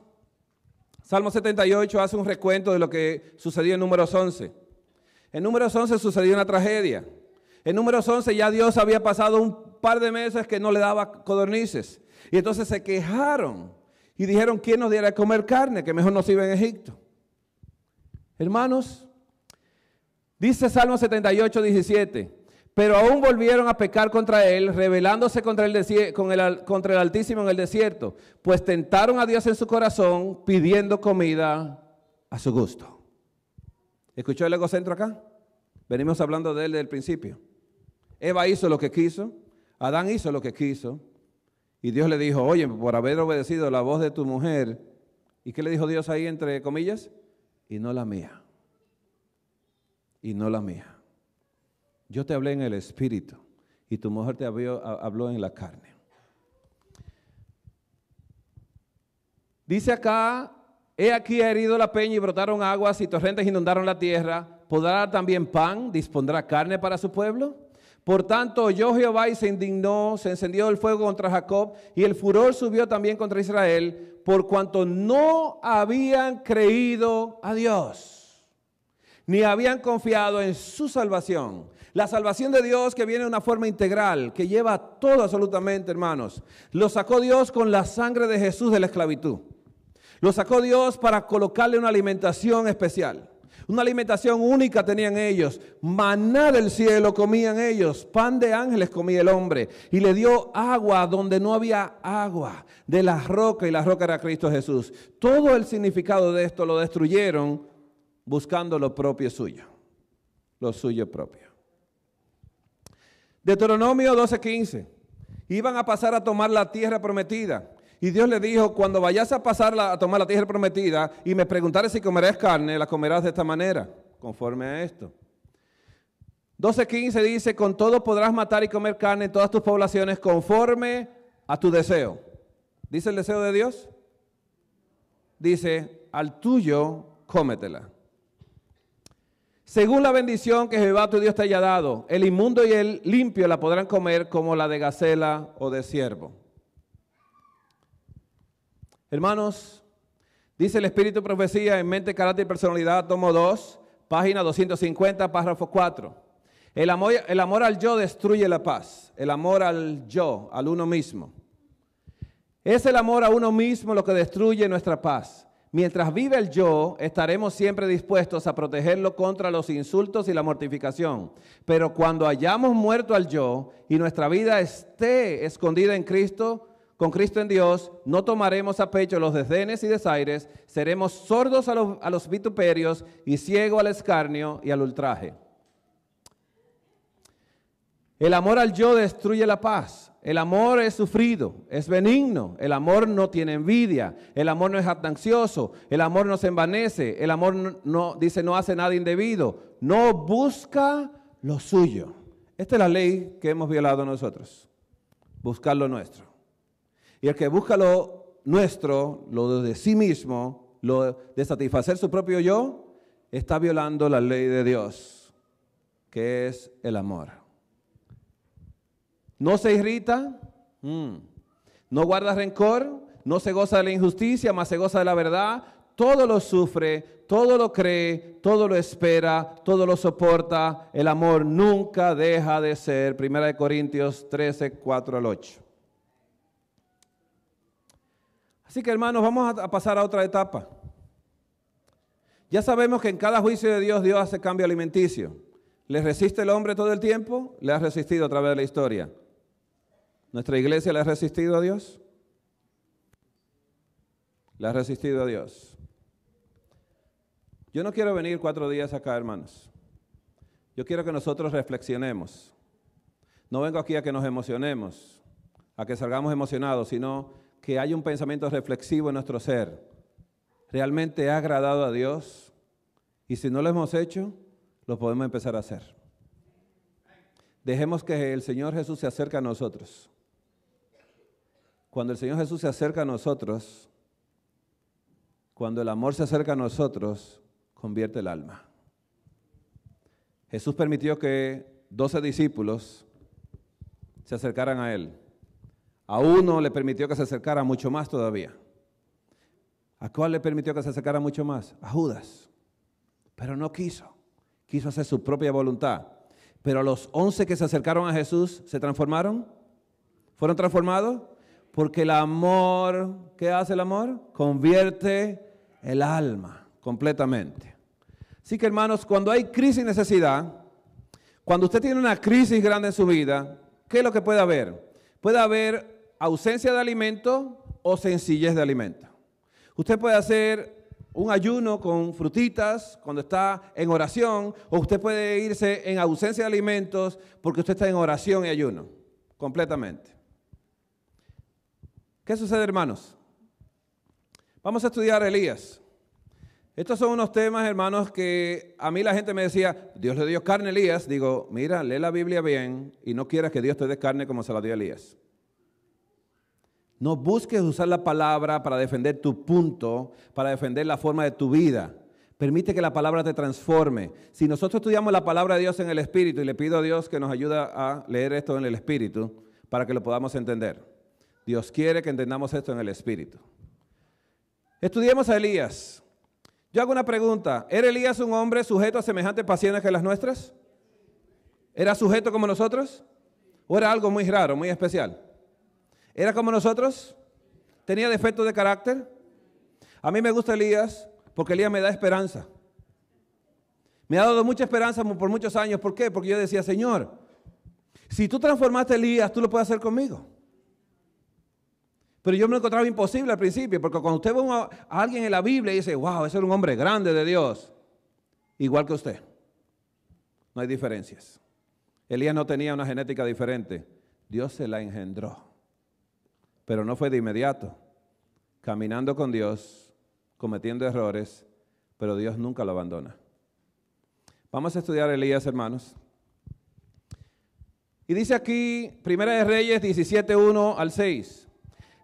Salmo 78 hace un recuento de lo que sucedió en Números 11. En Números 11 sucedió una tragedia. En Números 11 ya Dios había pasado un par de meses que no le daba codornices. Y entonces se quejaron y dijeron, ¿quién nos diera de comer carne? Que mejor nos iba en Egipto. Hermanos, dice Salmo 78, 17, pero aún volvieron a pecar contra él, rebelándose contra el Altísimo en el desierto, pues tentaron a Dios en su corazón, pidiendo comida a su gusto. ¿Escuchó el egocentro acá? Venimos hablando de él desde el principio. Eva hizo lo que quiso, Adán hizo lo que quiso, y Dios le dijo, oye, por haber obedecido la voz de tu mujer, ¿y qué le dijo Dios ahí entre comillas? Y no la mía. Y no la mía. Yo te hablé en el espíritu y tu mujer te habló en la carne. Dice acá, he aquí ha herido la peña y brotaron aguas y torrentes inundaron la tierra. ¿Podrá dar también pan? ¿Dispondrá carne para su pueblo? Por tanto, oyó Jehová y se indignó, se encendió el fuego contra Jacob y el furor subió también contra Israel, por cuanto no habían creído a Dios, ni habían confiado en su salvación. La salvación de Dios que viene de una forma integral, que lleva todo absolutamente, hermanos. Lo sacó Dios con la sangre de Jesús de la esclavitud. Lo sacó Dios para colocarle una alimentación especial. Una alimentación única tenían ellos, maná del cielo comían ellos, pan de ángeles comía el hombre y le dio agua donde no había agua, de la roca y la roca era Cristo Jesús. Todo el significado de esto lo destruyeron buscando lo propio suyo, lo suyo propio. Deuteronomio 12:15, iban a pasar a tomar la tierra prometida. Y Dios le dijo, cuando vayas a pasar a tomar la tierra prometida y me preguntares si comerás carne, la comerás de esta manera, conforme a esto. 12:15 dice, con todo podrás matar y comer carne en todas tus poblaciones conforme a tu deseo. ¿Dice el deseo de Dios? Dice, al tuyo cómetela. Según la bendición que Jehová tu Dios te haya dado, el inmundo y el limpio la podrán comer como la de gacela o de ciervo. Hermanos, dice el Espíritu de Profecía en Mente, Carácter y Personalidad, tomo 2, página 250, párrafo 4. El amor al yo destruye la paz. El amor al yo, al uno mismo. Es el amor a uno mismo lo que destruye nuestra paz. Mientras vive el yo, estaremos siempre dispuestos a protegerlo contra los insultos y la mortificación. Pero cuando hayamos muerto al yo y nuestra vida esté escondida en Cristo, con Cristo en Dios, no tomaremos a pecho los desdenes y desaires, seremos sordos a los vituperios y ciegos al escarnio y al ultraje. El amor al yo destruye la paz. El amor es sufrido, es benigno. El amor no tiene envidia. El amor no es jactancioso. El amor no se envanece. El amor no hace nada indebido. No busca lo suyo. Esta es la ley que hemos violado nosotros. Buscar lo nuestro. Y el que busca lo nuestro, lo de sí mismo, lo de satisfacer su propio yo, está violando la ley de Dios, que es el amor. No se irrita, no guarda rencor, no se goza de la injusticia, mas se goza de la verdad. Todo lo sufre, todo lo cree, todo lo espera, todo lo soporta. El amor nunca deja de ser. 1 Corintios 13, 4 al 8. Así que hermanos, vamos a pasar a otra etapa. Ya sabemos que en cada juicio de Dios, Dios hace cambio alimenticio. ¿Le resiste el hombre todo el tiempo? Le ha resistido a través de la historia. ¿Nuestra iglesia le ha resistido a Dios? Le ha resistido a Dios. Yo no quiero venir 4 días acá, hermanos. Yo quiero que nosotros reflexionemos. No vengo aquí a que nos emocionemos, a que salgamos emocionados, sino que haya un pensamiento reflexivo en nuestro ser. ¿Realmente ha agradado a Dios? Y si no lo hemos hecho, lo podemos empezar a hacer. Dejemos que el Señor Jesús se acerque a nosotros. Cuando el Señor Jesús se acerca a nosotros, cuando el amor se acerca a nosotros, convierte el alma. Jesús permitió que 12 discípulos se acercaran a Él. A uno le permitió que se acercara mucho más todavía. ¿A cuál le permitió que se acercara mucho más? A Judas. Pero no quiso. Quiso hacer su propia voluntad. Pero los 11 que se acercaron a Jesús, ¿se transformaron? ¿Fueron transformados? Porque el amor, ¿qué hace el amor? Convierte el alma completamente. Así que, hermanos, cuando hay crisis y necesidad, cuando usted tiene una crisis grande en su vida, ¿qué es lo que puede haber? Puede haber ausencia de alimento o sencillez de alimento. Usted puede hacer un ayuno con frutitas cuando está en oración, o usted puede irse en ausencia de alimentos porque usted está en oración y ayuno, completamente. ¿Qué sucede, hermanos? Vamos a estudiar a Elías. Estos son unos temas, hermanos, que a mí la gente me decía, Dios le dio carne a Elías. Digo, mira, lee la Biblia bien y no quieras que Dios te dé carne como se la dio a Elías. No busques usar la palabra para defender tu punto, para defender la forma de tu vida. Permite que la palabra te transforme. Si nosotros estudiamos la palabra de Dios en el Espíritu, y le pido a Dios que nos ayude a leer esto en el Espíritu para que lo podamos entender. Dios quiere que entendamos esto en el Espíritu. Estudiemos a Elías. Yo hago una pregunta. ¿Era Elías un hombre sujeto a semejantes pasiones que las nuestras? ¿Era sujeto como nosotros? ¿O era algo muy raro, muy especial? ¿Era como nosotros? ¿Tenía defectos de carácter? A mí me gusta Elías porque Elías me da esperanza. Me ha dado mucha esperanza por muchos años. ¿Por qué? Porque yo decía, Señor, si tú transformaste a Elías, tú lo puedes hacer conmigo. Pero yo me lo encontraba imposible al principio, porque cuando usted ve a alguien en la Biblia y dice, wow, ese era un hombre grande de Dios, igual que usted. No hay diferencias. Elías no tenía una genética diferente. Dios se la engendró. Pero no fue de inmediato. Caminando con Dios, cometiendo errores, pero Dios nunca lo abandona. Vamos a estudiar a Elías, hermanos. Y dice aquí, Primera de Reyes 17, 1 al 6.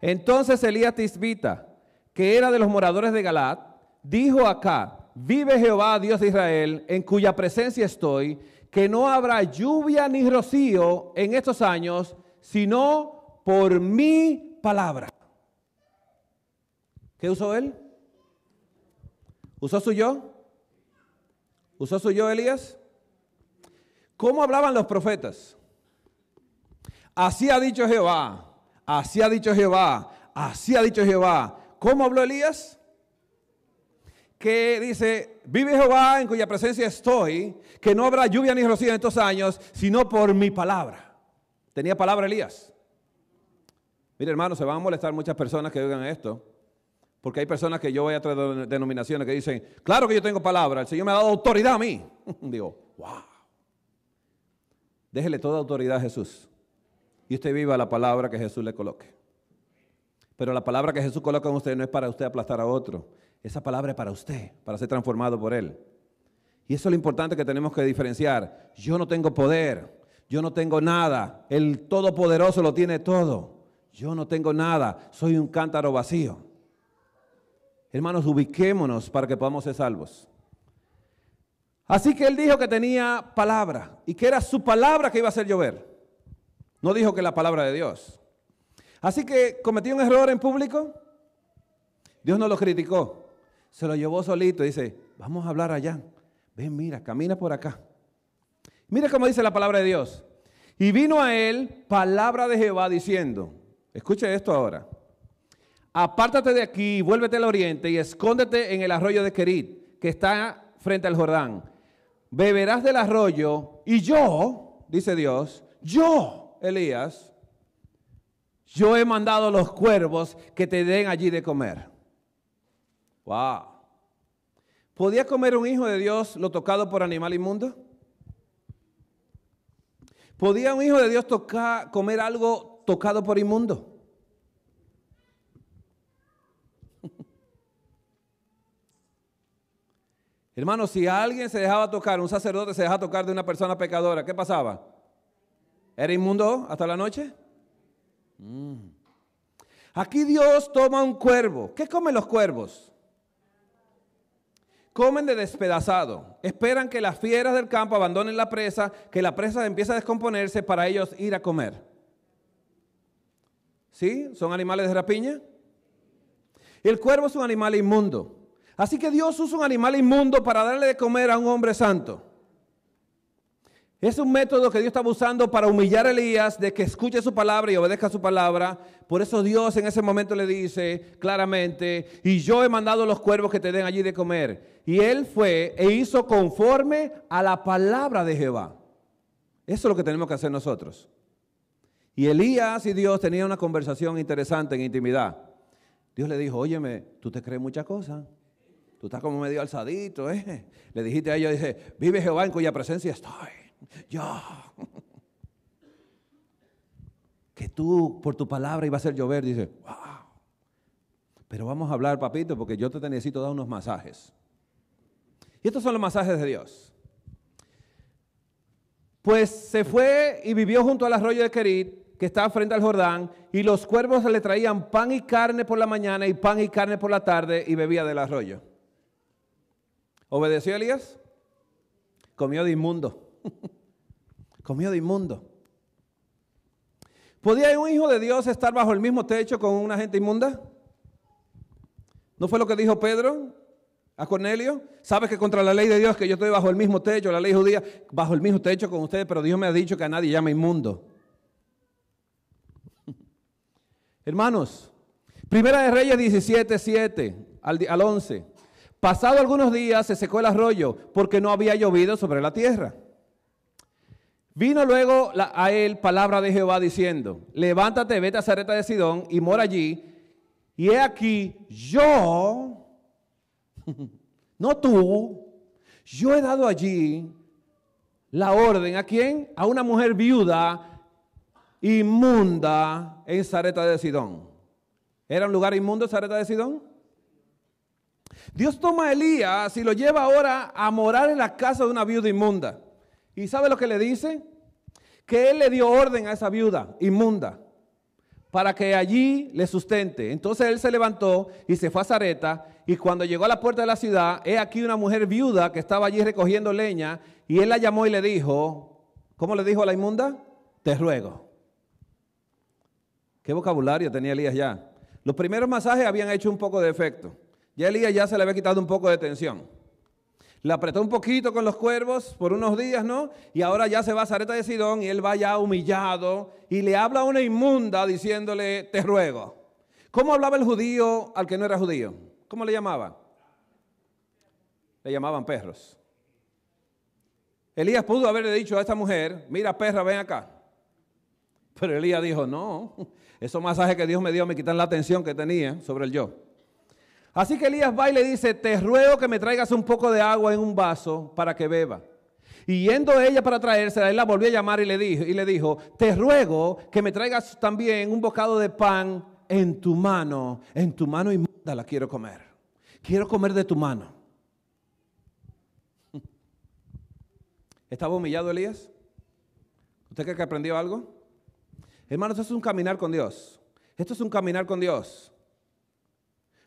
Entonces Elías Tisbita, que era de los moradores de Galaad, dijo a Acab, vive Jehová, Dios de Israel, en cuya presencia estoy, que no habrá lluvia ni rocío en estos años, sino por mi palabra. ¿Qué usó él? ¿Usó su yo? ¿Usó su yo, Elías? ¿Cómo hablaban los profetas? Así ha dicho Jehová. Así ha dicho Jehová, así ha dicho Jehová. ¿Cómo habló Elías? Que dice, vive Jehová en cuya presencia estoy, que no habrá lluvia ni rocío en estos años, sino por mi palabra. ¿Tenía palabra Elías? Mire, hermano, se van a molestar muchas personas que oigan esto, porque hay personas que yo voy a otras denominaciones que dicen, claro que yo tengo palabra, el Señor me ha dado autoridad a mí. Digo, wow. Déjele toda autoridad a Jesús. Y usted viva la palabra que Jesús le coloque. Pero la palabra que Jesús coloca en usted no es para usted aplastar a otro. Esa palabra es para usted, para ser transformado por Él. Y eso es lo importante que tenemos que diferenciar. Yo no tengo poder, yo no tengo nada. El Todopoderoso lo tiene todo. Yo no tengo nada, soy un cántaro vacío. Hermanos, ubiquémonos para que podamos ser salvos. Así que él dijo que tenía palabra y que era su palabra que iba a hacer llover. No dijo que la palabra de Dios. Así que cometió un error en público. Dios no lo criticó. Se lo llevó solito y dice, vamos a hablar allá. Ven, mira, camina por acá. Mira cómo dice la palabra de Dios. Y vino a él palabra de Jehová diciendo, escuche esto ahora. Apártate de aquí, vuélvete al oriente y escóndete en el arroyo de Querit, que está frente al Jordán. Beberás del arroyo y yo, dice Dios, yo, Elías, yo he mandado los cuervos que te den allí de comer. Wow. ¿Podía comer un hijo de Dios lo tocado por animal inmundo? ¿Podía un hijo de Dios comer algo tocado por inmundo? Hermano, si alguien se dejaba tocar, un sacerdote se dejaba tocar de una persona pecadora, ¿qué pasaba? ¿Era inmundo hasta la noche? Aquí Dios toma un cuervo. ¿Qué comen los cuervos? Comen de despedazado. Esperan que las fieras del campo abandonen la presa, que la presa empiece a descomponerse para ellos ir a comer. ¿Sí? ¿Son animales de rapiña? El cuervo es un animal inmundo. Así que Dios usa un animal inmundo para darle de comer a un hombre santo. Es un método que Dios estaba usando para humillar a Elías, de que escuche su palabra y obedezca su palabra. Por eso Dios en ese momento le dice claramente, y yo he mandado los cuervos que te den allí de comer. Y él fue e hizo conforme a la palabra de Jehová. Eso es lo que tenemos que hacer nosotros. Y Elías y Dios tenían una conversación interesante en intimidad. Dios le dijo, óyeme, tú te crees muchas cosas. Tú estás como medio alzadito, ¿eh? Le dijiste a ellos, dice, vive Jehová en cuya presencia estoy. Yo. Que tú por tu palabra iba a hacer llover, dice, wow. Pero vamos a hablar, papito, porque yo te necesito dar unos masajes. Y estos son los masajes de Dios. Pues se fue y vivió junto al arroyo de Querit, que estaba frente al Jordán, y los cuervos le traían pan y carne por la mañana y pan y carne por la tarde, y bebía del arroyo. ¿Obedeció Elías? Comió de inmundo. Comió de inmundo. ¿Podía un hijo de Dios estar bajo el mismo techo con una gente inmunda? ¿No fue lo que dijo Pedro a Cornelio? ¿Sabes que contra la ley de Dios que yo estoy bajo el mismo techo, la ley judía, bajo el mismo techo con ustedes, pero Dios me ha dicho que a nadie llama inmundo? Hermanos, Primera de Reyes 17:7 al 11. Pasado algunos días se secó el arroyo porque no había llovido sobre la tierra. Vino luego a él palabra de Jehová diciendo, levántate, vete a Sarepta de Sidón y mora allí. Y he aquí, yo, no tú, yo he dado allí la orden. ¿A quién? A una mujer viuda, inmunda, en Sarepta de Sidón. ¿Era un lugar inmundo Sarepta de Sidón? Dios toma a Elías y lo lleva ahora a morar en la casa de una viuda inmunda. ¿Y sabe lo que le dice? Que él le dio orden a esa viuda inmunda para que allí le sustente. Entonces él se levantó y se fue a Sarepta, y cuando llegó a la puerta de la ciudad, he aquí una mujer viuda que estaba allí recogiendo leña, y él la llamó y le dijo, ¿cómo le dijo a la inmunda? Te ruego. ¿Qué vocabulario tenía Elías ya? Los primeros masajes habían hecho un poco de efecto. Ya Elías ya se le había quitado un poco de tensión. Le apretó un poquito con los cuervos por unos días, ¿no? Y ahora ya se va a Sarepta de Sidón y él va ya humillado y le habla a una inmunda diciéndole, te ruego. ¿Cómo hablaba el judío al que no era judío? ¿Cómo le llamaba? Le llamaban perros. Elías pudo haberle dicho a esta mujer, mira perra, ven acá. Pero Elías dijo, no, esos masajes que Dios me dio me quitan la atención que tenía sobre el yo. Así que Elías va y le dice, te ruego que me traigas un poco de agua en un vaso para que beba. Y yendo ella para traérsela, él la volvió a llamar y le dijo, te ruego que me traigas también un bocado de pan en tu mano inmunda la quiero comer. Quiero comer de tu mano. ¿Estaba humillado Elías? ¿Usted cree que aprendió algo? Hermanos, esto es un caminar con Dios. Esto es un caminar con Dios.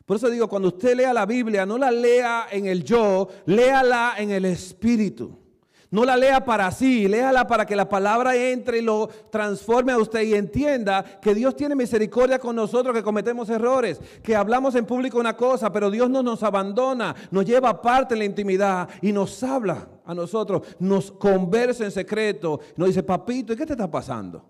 Por eso digo, cuando usted lea la Biblia, no la lea en el yo, léala en el Espíritu. No la lea para sí, léala para que la palabra entre y lo transforme a usted y entienda que Dios tiene misericordia con nosotros que cometemos errores, que hablamos en público una cosa, pero Dios no nos abandona, nos lleva aparte en la intimidad y nos habla a nosotros, nos conversa en secreto, nos dice, papito, ¿y qué te está pasando?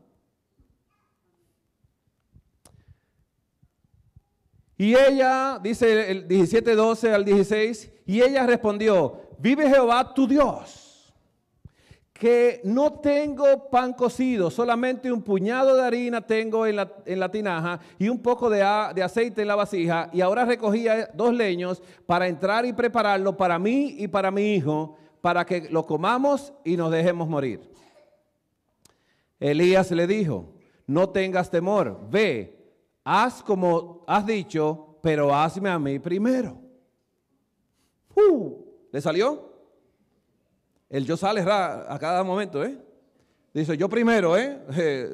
Y ella, dice el 17:12 al 16, y ella respondió, vive Jehová tu Dios, que no tengo pan cocido, solamente un puñado de harina tengo en la tinaja y un poco de aceite en la vasija, y ahora recogía 2 leños para entrar y prepararlo para mí y para mi hijo, para que lo comamos y nos dejemos morir. Elías le dijo, no tengas temor, ve, haz como has dicho, pero hazme a mí primero. ¿Le salió? El yo sale a cada momento, ¿eh? Dice, yo primero,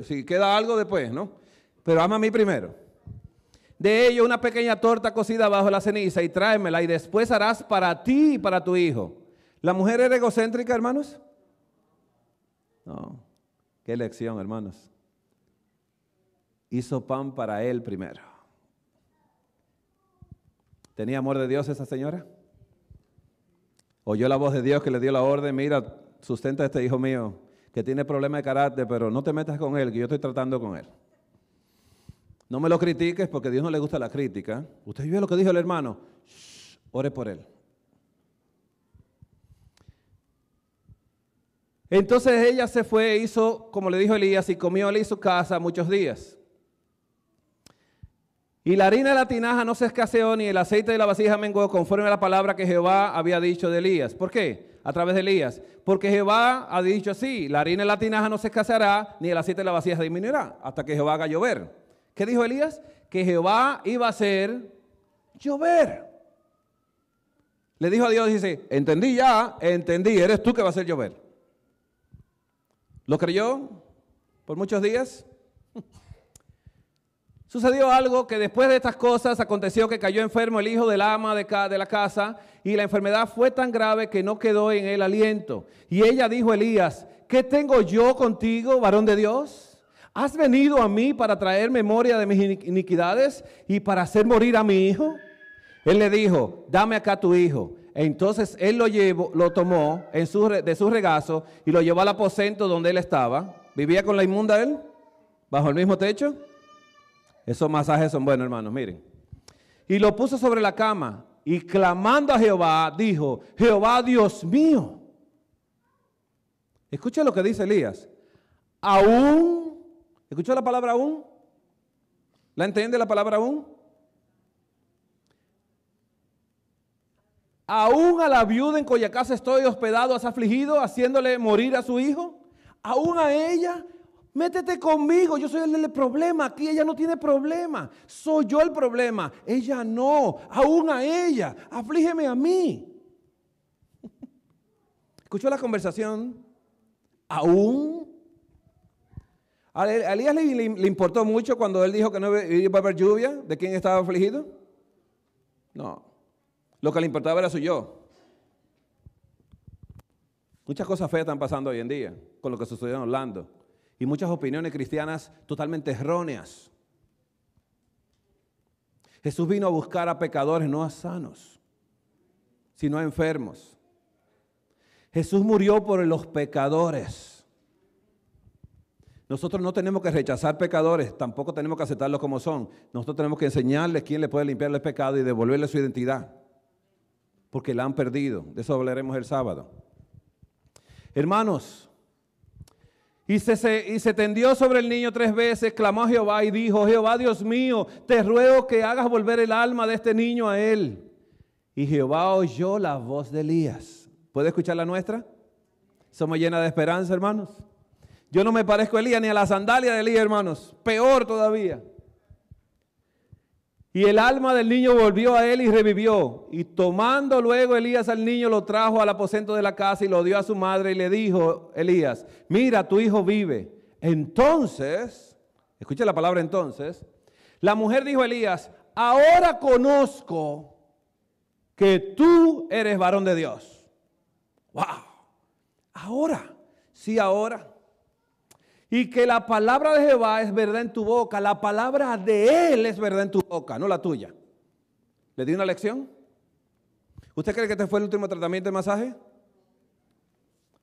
si queda algo después, ¿no? Pero hazme a mí primero. de ello una pequeña torta cocida bajo la ceniza y tráemela y después harás para ti y para tu hijo. ¿La mujer era egocéntrica, hermanos? No. Qué lección, hermanos. Hizo pan para él primero. ¿Tenía amor de Dios esa señora? Oyó la voz de Dios que le dio la orden, mira, sustenta a este hijo mío que tiene problemas de carácter, pero no te metas con él, que yo estoy tratando con él. No me lo critiques porque a Dios no le gusta la crítica. Usted vio lo que dijo el hermano. Shh, ore por él. Entonces ella se fue, hizo, como le dijo Elías, y comió él y su casa muchos días. Y la harina de la tinaja no se escaseó, ni el aceite de la vasija menguó, conforme a la palabra que Jehová había dicho de Elías. ¿Por qué? A través de Elías. Porque Jehová ha dicho así, la harina de la tinaja no se escaseará, ni el aceite de la vasija disminuirá, hasta que Jehová haga llover. ¿Qué dijo Elías? Que Jehová iba a hacer llover. Le dijo a Dios, dice, entendí, eres tú que va a hacer llover. ¿Lo creyó por muchos días? Sucedió algo que después de estas cosas aconteció que cayó enfermo el hijo del ama de la casa y la enfermedad fue tan grave que no quedó en él aliento. Y ella dijo a Elías, ¿qué tengo yo contigo, varón de Dios? ¿Has venido a mí para traer memoria de mis iniquidades y para hacer morir a mi hijo? Él le dijo, dame acá tu hijo. Entonces él lo tomó de su regazo y lo llevó al aposento donde él estaba. ¿Vivía con la inmunda él? ¿Bajo el mismo techo? Esos masajes son buenos, hermanos, miren. Y lo puso sobre la cama y clamando a Jehová, dijo, Jehová Dios mío. Escucha lo que dice Elías. Aún, ¿escuchó la palabra aún? ¿La entiende la palabra aún? Aún a la viuda en cuya casa estoy hospedado, has afligido, haciéndole morir a su hijo. Aún a ella, métete conmigo, yo soy el del problema, aquí ella no tiene problema, soy yo el problema, ella no, aún a ella, aflígeme a mí. ¿Escuchó la conversación? Aún. A Elías le importó mucho cuando él dijo que no iba a haber lluvia, ¿de quién estaba afligido? No. Lo que le importaba era su yo. Muchas cosas feas están pasando hoy en día con lo que sucedió en Orlando. Y muchas opiniones cristianas totalmente erróneas. Jesús vino a buscar a pecadores, no a sanos, sino a enfermos. Jesús murió por los pecadores. Nosotros no tenemos que rechazar pecadores, tampoco tenemos que aceptarlos como son. Nosotros tenemos que enseñarles quién le puede limpiar el pecado y devolverle su identidad. Porque la han perdido. De eso hablaremos el sábado. Hermanos, y se tendió sobre el niño 3 veces, clamó a Jehová y dijo, Jehová Dios mío, te ruego que hagas volver el alma de este niño a él. Y Jehová oyó la voz de Elías. ¿Puede escuchar la nuestra? Somos llenas de esperanza, hermanos. Yo no me parezco a Elías ni a la sandalia de Elías, hermanos. Peor todavía. Y el alma del niño volvió a él y revivió. Y tomando luego Elías al niño, lo trajo al aposento de la casa y lo dio a su madre y le dijo, Elías, mira, tu hijo vive. Entonces, escucha la palabra entonces, la mujer dijo a Elías, ahora conozco que tú eres varón de Dios. ¡Wow! Ahora, sí ahora. Y que la palabra de Jehová es verdad en tu boca. La palabra de Él es verdad en tu boca, no la tuya. ¿Le di una lección? ¿Usted cree que este fue el último tratamiento de masaje?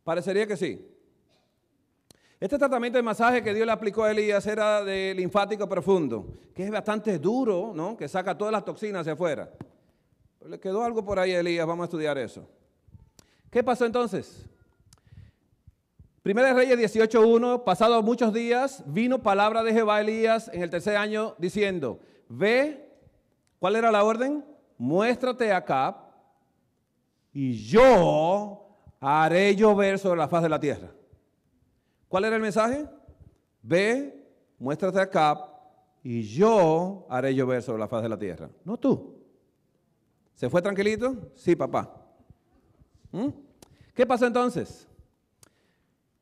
Parecería que sí. Este tratamiento de masaje que Dios le aplicó a Elías era de linfático profundo, que es bastante duro, ¿no? Que saca todas las toxinas hacia afuera. Pero le quedó algo por ahí a Elías, vamos a estudiar eso. ¿Qué pasó entonces? Primera de Reyes 18:1, pasados muchos días, vino palabra de Jehová a Elías en el 3er año diciendo, ve, ¿cuál era la orden? Muéstrate a Acab y yo haré llover sobre la faz de la tierra. ¿Cuál era el mensaje? Ve, muéstrate a Acab y yo haré llover sobre la faz de la tierra. No tú. ¿Se fue tranquilito? Sí, papá. ¿Qué pasó entonces?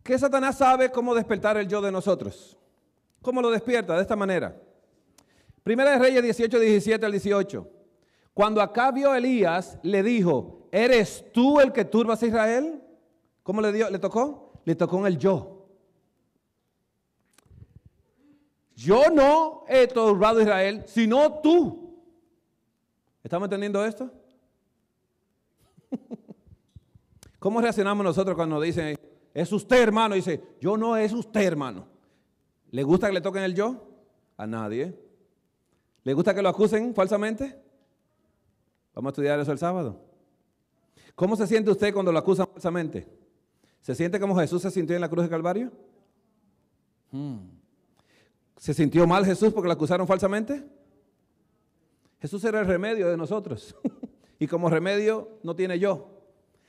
Que Satanás sabe cómo despertar el yo de nosotros. ¿Cómo lo despierta? De esta manera. Primera de Reyes 18, 17 al 18. Cuando Acab vio a Elías, le dijo, ¿eres tú el que turbas a Israel? ¿Cómo le tocó? Le tocó en el yo. Yo no he turbado a Israel, sino tú. ¿Estamos entendiendo esto? ¿Cómo reaccionamos nosotros cuando dicen, es usted hermano? Dice, yo no, es usted hermano. ¿Le gusta que le toquen el yo? A nadie. ¿Le gusta que lo acusen falsamente? Vamos a estudiar eso el sábado. ¿Cómo se siente usted cuando lo acusan falsamente? ¿Se siente como Jesús se sintió en la cruz de Calvario? ¿Se sintió mal Jesús porque lo acusaron falsamente? Jesús era el remedio de nosotros. Y como remedio no tiene yo.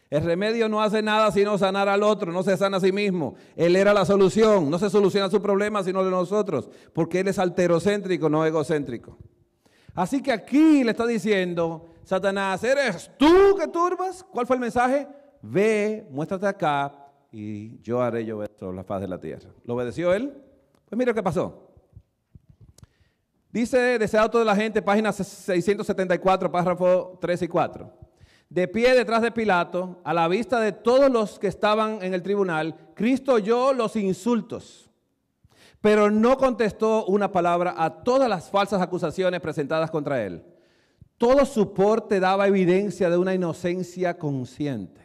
El remedio no hace nada sino sanar al otro, no se sana a sí mismo. Él era la solución, no se soluciona su problema sino de nosotros, porque Él es alterocéntrico, no egocéntrico. Así que aquí le está diciendo, Satanás, ¿eres tú que turbas? ¿Cuál fue el mensaje? Ve, muéstrate acá y yo haré llover sobre la faz de la tierra. ¿Lo obedeció él? Pues mira qué pasó. Dice, deseado toda la gente, página 674, párrafo 3 y 4. De pie detrás de Pilato, a la vista de todos los que estaban en el tribunal, Cristo oyó los insultos, pero no contestó una palabra a todas las falsas acusaciones presentadas contra él. Todo su porte daba evidencia de una inocencia consciente.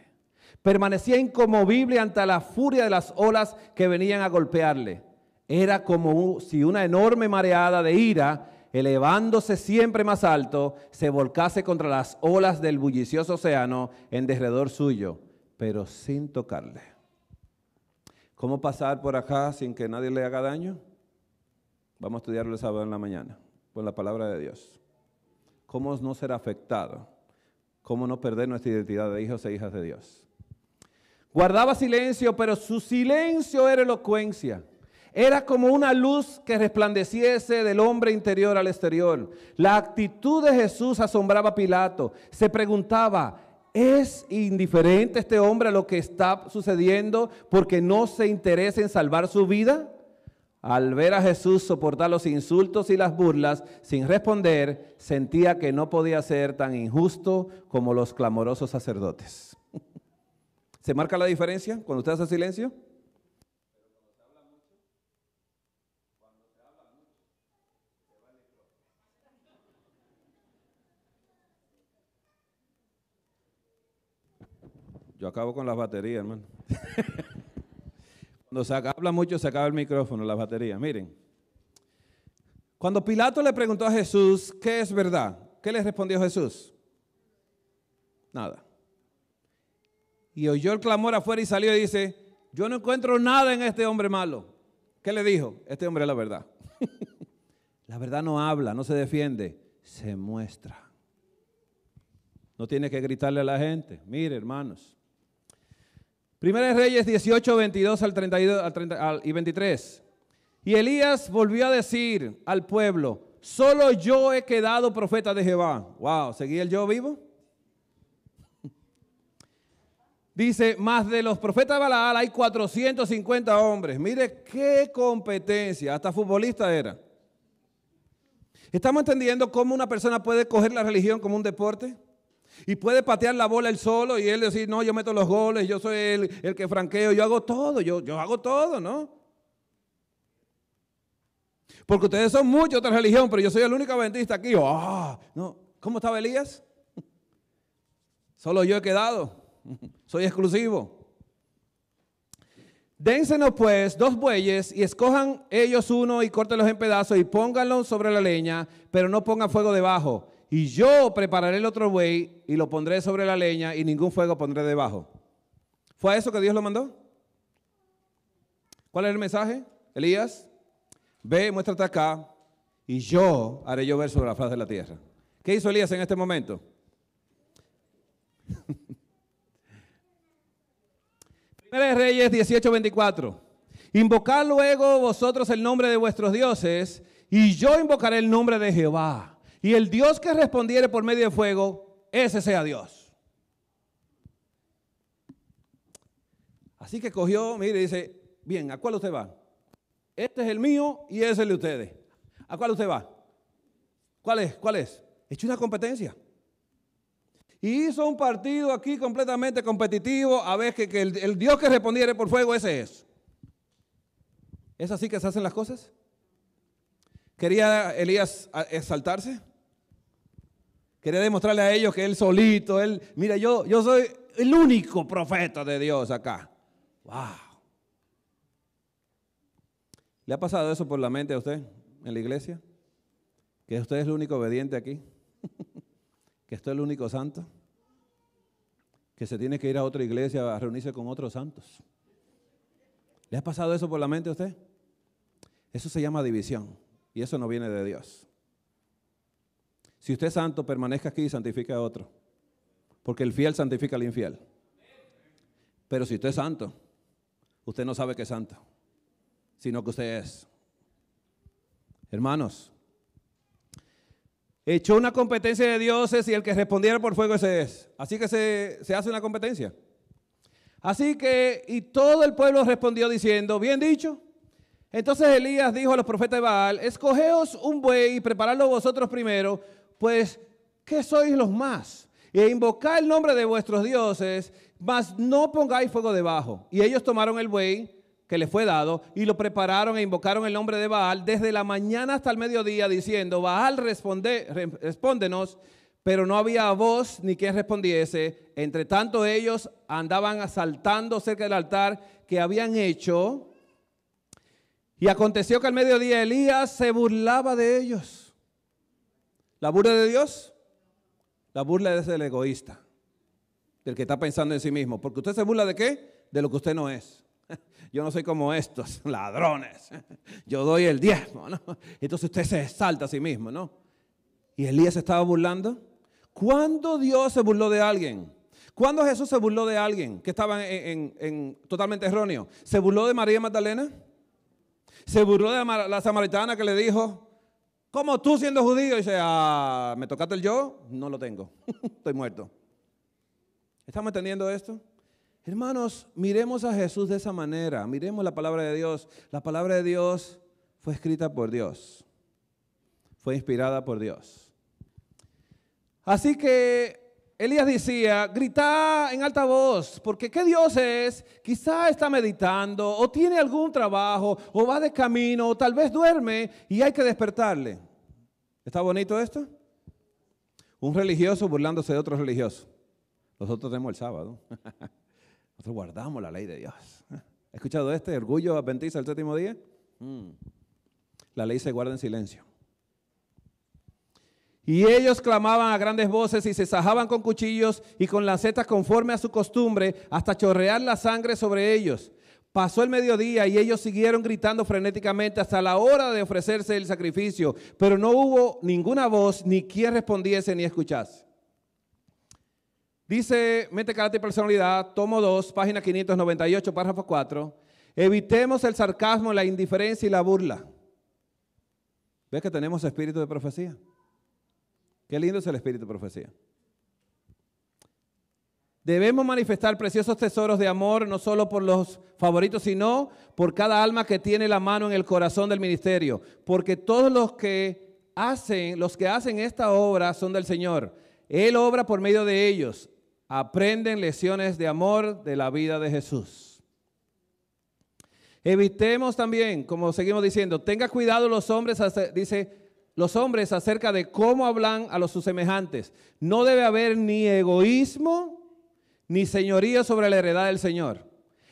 Permanecía inconmovible ante la furia de las olas que venían a golpearle. Era como si una enorme mareada de ira, elevándose siempre más alto, se volcase contra las olas del bullicioso océano en derredor suyo, pero sin tocarle. ¿Cómo pasar por acá sin que nadie le haga daño? Vamos a estudiarlo el sábado en la mañana, con la palabra de Dios. ¿Cómo no ser afectado? ¿Cómo no perder nuestra identidad de hijos e hijas de Dios? Guardaba silencio, pero su silencio era elocuencia. Era como una luz que resplandeciese del hombre interior al exterior. La actitud de Jesús asombraba a Pilato. Se preguntaba, ¿es indiferente este hombre a lo que está sucediendo porque no se interesa en salvar su vida? Al ver a Jesús soportar los insultos y las burlas sin responder, sentía que no podía ser tan injusto como los clamorosos sacerdotes. ¿Se marca la diferencia cuando usted hace silencio? Yo acabo con las baterías, hermano. Cuando se habla mucho se acaba el micrófono, las baterías. Miren, cuando Pilato le preguntó a Jesús, ¿qué es verdad? ¿Qué le respondió Jesús? Nada. Y oyó el clamor afuera y salió y dice, yo no encuentro nada en este hombre malo. ¿Qué le dijo? Este hombre es la verdad. La verdad no habla, no se defiende, se muestra. No tiene que gritarle a la gente. Mire, hermanos. Primera de Reyes 18, 22 al 32 y 23. Y Elías volvió a decir al pueblo, solo yo he quedado profeta de Jehová. Wow, ¿seguía el yo vivo? Dice, más de los profetas de Baal hay 450 hombres. Mire qué competencia, hasta futbolista era. ¿Estamos entendiendo cómo una persona puede coger la religión como un deporte? Y puede patear la bola él solo y él decir, no, yo meto los goles, yo soy el que franqueo, yo hago todo, yo hago todo, ¿no? Porque ustedes son muchos de otra religión, pero yo soy el único adventista aquí. No. ¿Cómo estaba Elías? Solo yo he quedado, soy exclusivo. Dénsenos pues 2 bueyes y escojan ellos uno y córtenlos en pedazos y pónganlos sobre la leña, pero no pongan fuego debajo. Y yo prepararé el otro buey y lo pondré sobre la leña y ningún fuego pondré debajo. ¿Fue a eso que Dios lo mandó? ¿Cuál es el mensaje? Elías, ve, muéstrate acá y yo haré llover sobre la faz de la tierra. ¿Qué hizo Elías en este momento? Primera de Reyes 18:24. Invocad luego vosotros el nombre de vuestros dioses y yo invocaré el nombre de Jehová. Y el Dios que respondiere por medio de fuego, ese sea Dios. Así que cogió, mire, dice, bien, ¿a cuál usted va? Este es el mío y ese es el de ustedes. ¿A cuál usted va? ¿Cuál es? ¿Cuál es? Echó una competencia. Y hizo un partido aquí completamente competitivo, a ver que el Dios que respondiera por fuego, ese es. ¿Es así que se hacen las cosas? ¿Quería Elías exaltarse? ¿Quería demostrarle a ellos que él solito, mira, yo soy el único profeta de Dios acá? ¡Wow! ¿Le ha pasado eso por la mente a usted en la iglesia? ¿Que usted es el único obediente aquí? ¿Que usted es el único santo? ¿Que se tiene que ir a otra iglesia a reunirse con otros santos? ¿Le ha pasado eso por la mente a usted? Eso se llama división y eso no viene de Dios. Si usted es santo, permanezca aquí y santifique a otro, porque el fiel santifica al infiel. Pero si usted es santo, usted no sabe que es santo, sino que usted es. Hermanos, echó una competencia de dioses y el que respondiera por fuego ese es. Así que se hace una competencia. Así que, y todo el pueblo respondió diciendo, bien dicho. Entonces Elías dijo a los profetas de Baal, escogeos un buey y preparadlo vosotros primero, pues, ¿qué sois los más? E invocad el nombre de vuestros dioses, mas no pongáis fuego debajo. Y ellos tomaron el buey que les fue dado y lo prepararon e invocaron el nombre de Baal desde la mañana hasta el mediodía, diciendo, Baal, respóndenos. Pero no había voz ni quien respondiese. Entre tanto ellos andaban asaltando cerca del altar que habían hecho. Y aconteció que al mediodía Elías se burlaba de ellos. ¿La burla de Dios? La burla es del egoísta, del que está pensando en sí mismo. Porque usted se burla ¿de qué? De lo que usted no es. Yo no soy como estos ladrones. Yo doy el diezmo, ¿no? Entonces usted se exalta a sí mismo, ¿no? ¿Y Elías se estaba burlando? ¿Cuándo Dios se burló de alguien? ¿Cuándo Jesús se burló de alguien que estaba en totalmente erróneo? ¿Se burló de María Magdalena? ¿Se burló de la samaritana que le dijo, ¿cómo tú siendo judío? Y dice, ¿me tocaste el yo? No lo tengo, estoy muerto. ¿Estamos entendiendo esto? Hermanos, miremos a Jesús de esa manera, miremos la palabra de Dios. La palabra de Dios fue escrita por Dios, fue inspirada por Dios. Así que Elías decía, grita en alta voz, porque ¿qué Dios es? Quizá está meditando, o tiene algún trabajo, o va de camino, o tal vez duerme y hay que despertarle. ¿Está bonito esto? Un religioso burlándose de otro religioso. Nosotros tenemos el sábado. Nosotros guardamos la ley de Dios. ¿Ha escuchado este? ¿Orgullo adventista el séptimo día? La ley se guarda en silencio. Y ellos clamaban a grandes voces y se sajaban con cuchillos y con lancetas conforme a su costumbre hasta chorrear la sangre sobre ellos. Pasó el mediodía y ellos siguieron gritando frenéticamente hasta la hora de ofrecerse el sacrificio, pero no hubo ninguna voz ni quien respondiese ni escuchase. Dice Mente, Carácter y Personalidad, tomo 2, página 598, párrafo 4. Evitemos el sarcasmo, la indiferencia y la burla. ¿Ves que tenemos espíritu de profecía? Qué lindo es el espíritu de profecía. Debemos manifestar preciosos tesoros de amor, no solo por los favoritos, sino por cada alma que tiene la mano en el corazón del ministerio. Porque todos los que hacen esta obra son del Señor. Él obra por medio de ellos. Aprenden lecciones de amor de la vida de Jesús. Evitemos también, como seguimos diciendo, tenga cuidado los hombres, los hombres acerca de cómo hablan a sus semejantes. No debe haber ni egoísmo ni señorío sobre la heredad del Señor.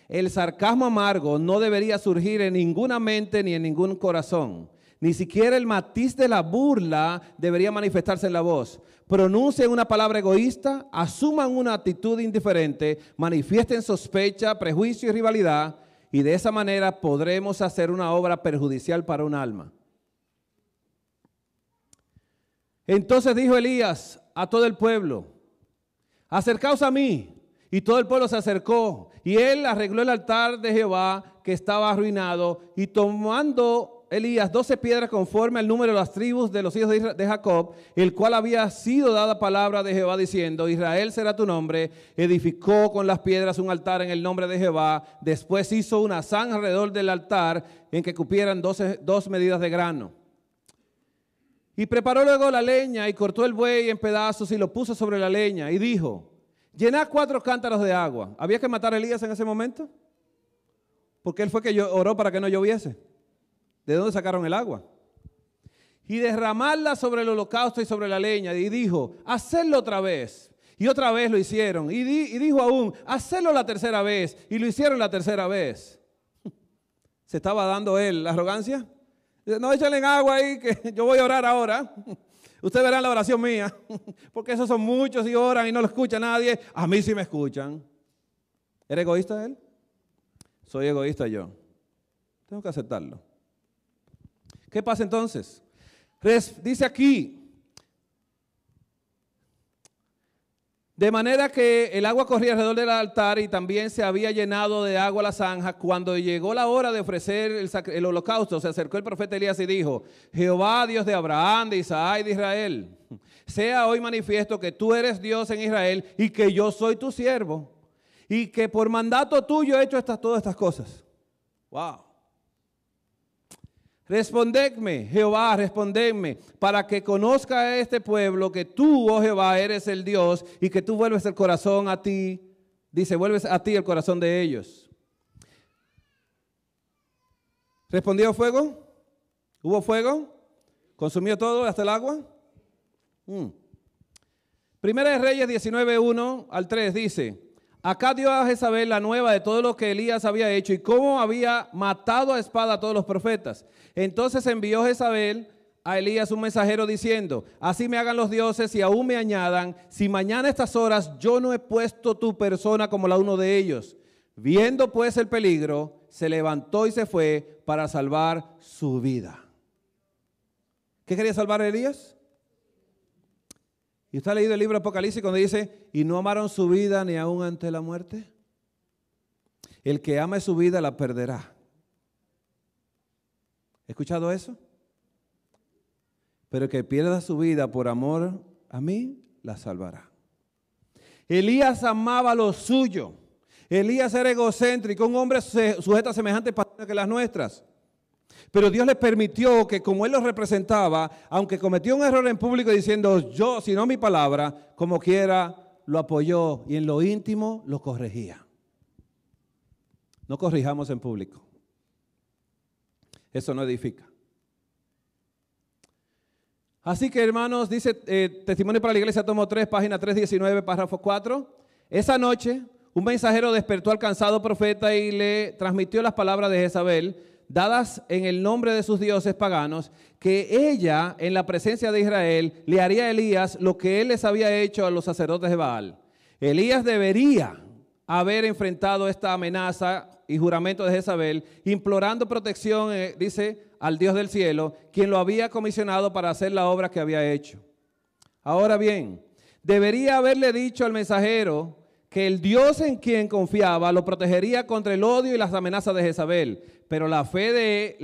El sarcasmo amargo no debería surgir en ninguna mente ni en ningún corazón. Ni siquiera el matiz de la burla debería manifestarse en la voz. Pronuncien una palabra egoísta, asuman una actitud indiferente, manifiesten sospecha, prejuicio y rivalidad, y de esa manera podremos hacer una obra perjudicial para un alma. Entonces dijo Elías a todo el pueblo, acercaos a mí. Y todo el pueblo se acercó, y él arregló el altar de Jehová que estaba arruinado, y tomando Elías 12 piedras conforme al número de las tribus de los hijos de Jacob, el cual había sido dada palabra de Jehová diciendo, Israel será tu nombre, edificó con las piedras un altar en el nombre de Jehová, después hizo una zanja alrededor del altar en que cupieran 2 medidas de grano. Y preparó luego la leña y cortó el buey en pedazos y lo puso sobre la leña y dijo, llenad 4 cántaros de agua. ¿Había que matar a Elías en ese momento? Porque él fue que oró para que no lloviese. ¿De dónde sacaron el agua? Y derramarla sobre el holocausto y sobre la leña. Y dijo, hacedlo otra vez. Y otra vez lo hicieron. Y dijo aún, hacedlo la tercera vez. Y lo hicieron la tercera vez. ¿Se estaba dando él la arrogancia? No, échale en agua ahí que yo voy a orar ahora. Ustedes verán la oración mía. Porque esos son muchos y oran y no lo escucha nadie. A mí sí me escuchan. ¿Era egoísta él? Soy egoísta yo. Tengo que aceptarlo. ¿Qué pasa entonces? Dice aquí, de manera que el agua corría alrededor del altar y también se había llenado de agua la zanja. Cuando llegó la hora de ofrecer el holocausto, se acercó el profeta Elías y dijo, Jehová, Dios de Abraham, de Isaac y de Israel, sea hoy manifiesto que tú eres Dios en Israel y que yo soy tu siervo y que por mandato tuyo he hecho todas estas cosas. Wow. Respondedme, Jehová, respondedme, para que conozca a este pueblo que tú, oh Jehová, eres el Dios y que tú vuelves el corazón a ti. Dice, vuelves a ti el corazón de ellos. ¿Respondió fuego? ¿Hubo fuego? ¿Consumió todo hasta el agua? Primera de Reyes 19:1 al 3 dice, acá dio a Jezabel la nueva de todo lo que Elías había hecho y cómo había matado a espada a todos los profetas. Entonces envió Jezabel a Elías un mensajero diciendo, así me hagan los dioses y aún me añadan, si mañana a estas horas yo no he puesto tu persona como la uno de ellos. Viendo pues el peligro, se levantó y se fue para salvar su vida. ¿Qué quería salvar a Elías? ¿Y usted ha leído el libro de Apocalipsis cuando dice, y no amaron su vida ni aún ante la muerte? El que ame su vida la perderá. ¿He escuchado eso? Pero el que pierda su vida por amor a mí, la salvará. Elías amaba lo suyo. Elías era egocéntrico, un hombre sujeto a semejantes pasiones que las nuestras. Pero Dios le permitió que como él lo representaba, aunque cometió un error en público diciendo yo, si no mi palabra, como quiera, lo apoyó y en lo íntimo lo corregía. No corrijamos en público. Eso no edifica. Así que hermanos, dice Testimonio para la Iglesia, tomo 3, página 319, párrafo 4. Esa noche un mensajero despertó al cansado profeta y le transmitió las palabras de Jezabel, dadas en el nombre de sus dioses paganos, que ella, en la presencia de Israel, le haría a Elías lo que él les había hecho a los sacerdotes de Baal. Elías debería haber enfrentado esta amenaza y juramento de Jezabel, implorando protección, dice, al Dios del cielo, quien lo había comisionado para hacer la obra que había hecho. Ahora bien, debería haberle dicho al mensajero que el Dios en quien confiaba lo protegería contra el odio y las amenazas de Jezabel, pero la fe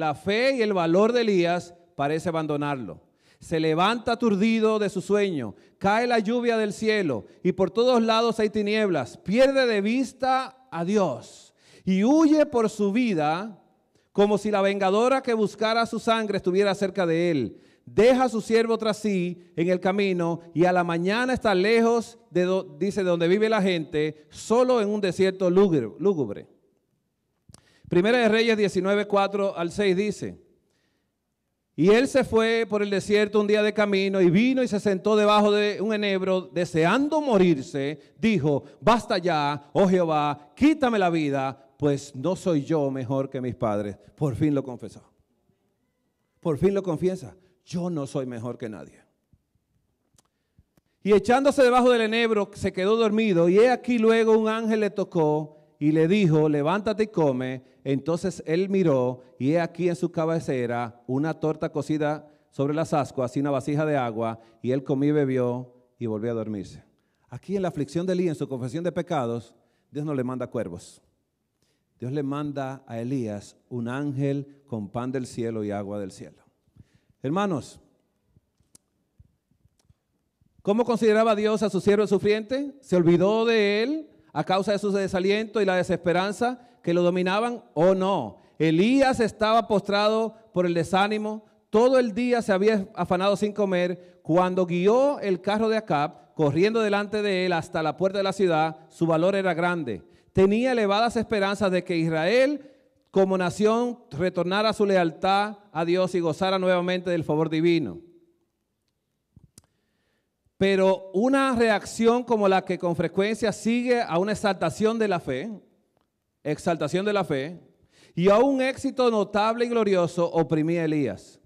y el valor de Elías parece abandonarlo. Se levanta aturdido de su sueño, cae la lluvia del cielo y por todos lados hay tinieblas, pierde de vista a Dios y huye por su vida como si la vengadora que buscara su sangre estuviera cerca de él. Deja a su siervo tras sí en el camino y a la mañana está lejos dice, de donde vive la gente, solo en un desierto lúgubre. Primera de Reyes 19, 4 al 6 dice, y él se fue por el desierto un día de camino y vino y se sentó debajo de un enebro, deseando morirse, dijo, basta ya, oh Jehová, quítame la vida, pues no soy yo mejor que mis padres. Por fin lo confesó. Por fin lo confiesa. Yo no soy mejor que nadie. Y echándose debajo del enebro se quedó dormido y he aquí luego un ángel le tocó y le dijo, levántate y come. Entonces él miró y he aquí en su cabecera una torta cocida sobre las ascuas y una vasija de agua y él comió y bebió y volvió a dormirse. Aquí en la aflicción de Elías, en su confesión de pecados, Dios no le manda cuervos. Dios le manda a Elías un ángel con pan del cielo y agua del cielo. Hermanos, ¿cómo consideraba Dios a su siervo sufriente? ¿Se olvidó de él a causa de su desaliento y la desesperanza que lo dominaban? ¿O no? Elías estaba postrado por el desánimo, todo el día se había afanado sin comer. Cuando guió el carro de Acab, corriendo delante de él hasta la puerta de la ciudad, su valor era grande. Tenía elevadas esperanzas de que Israel como nación retornara a su lealtad a Dios y gozara nuevamente del favor divino. Pero una reacción como la que con frecuencia sigue a una exaltación de la fe, y a un éxito notable y glorioso oprimía a Elías.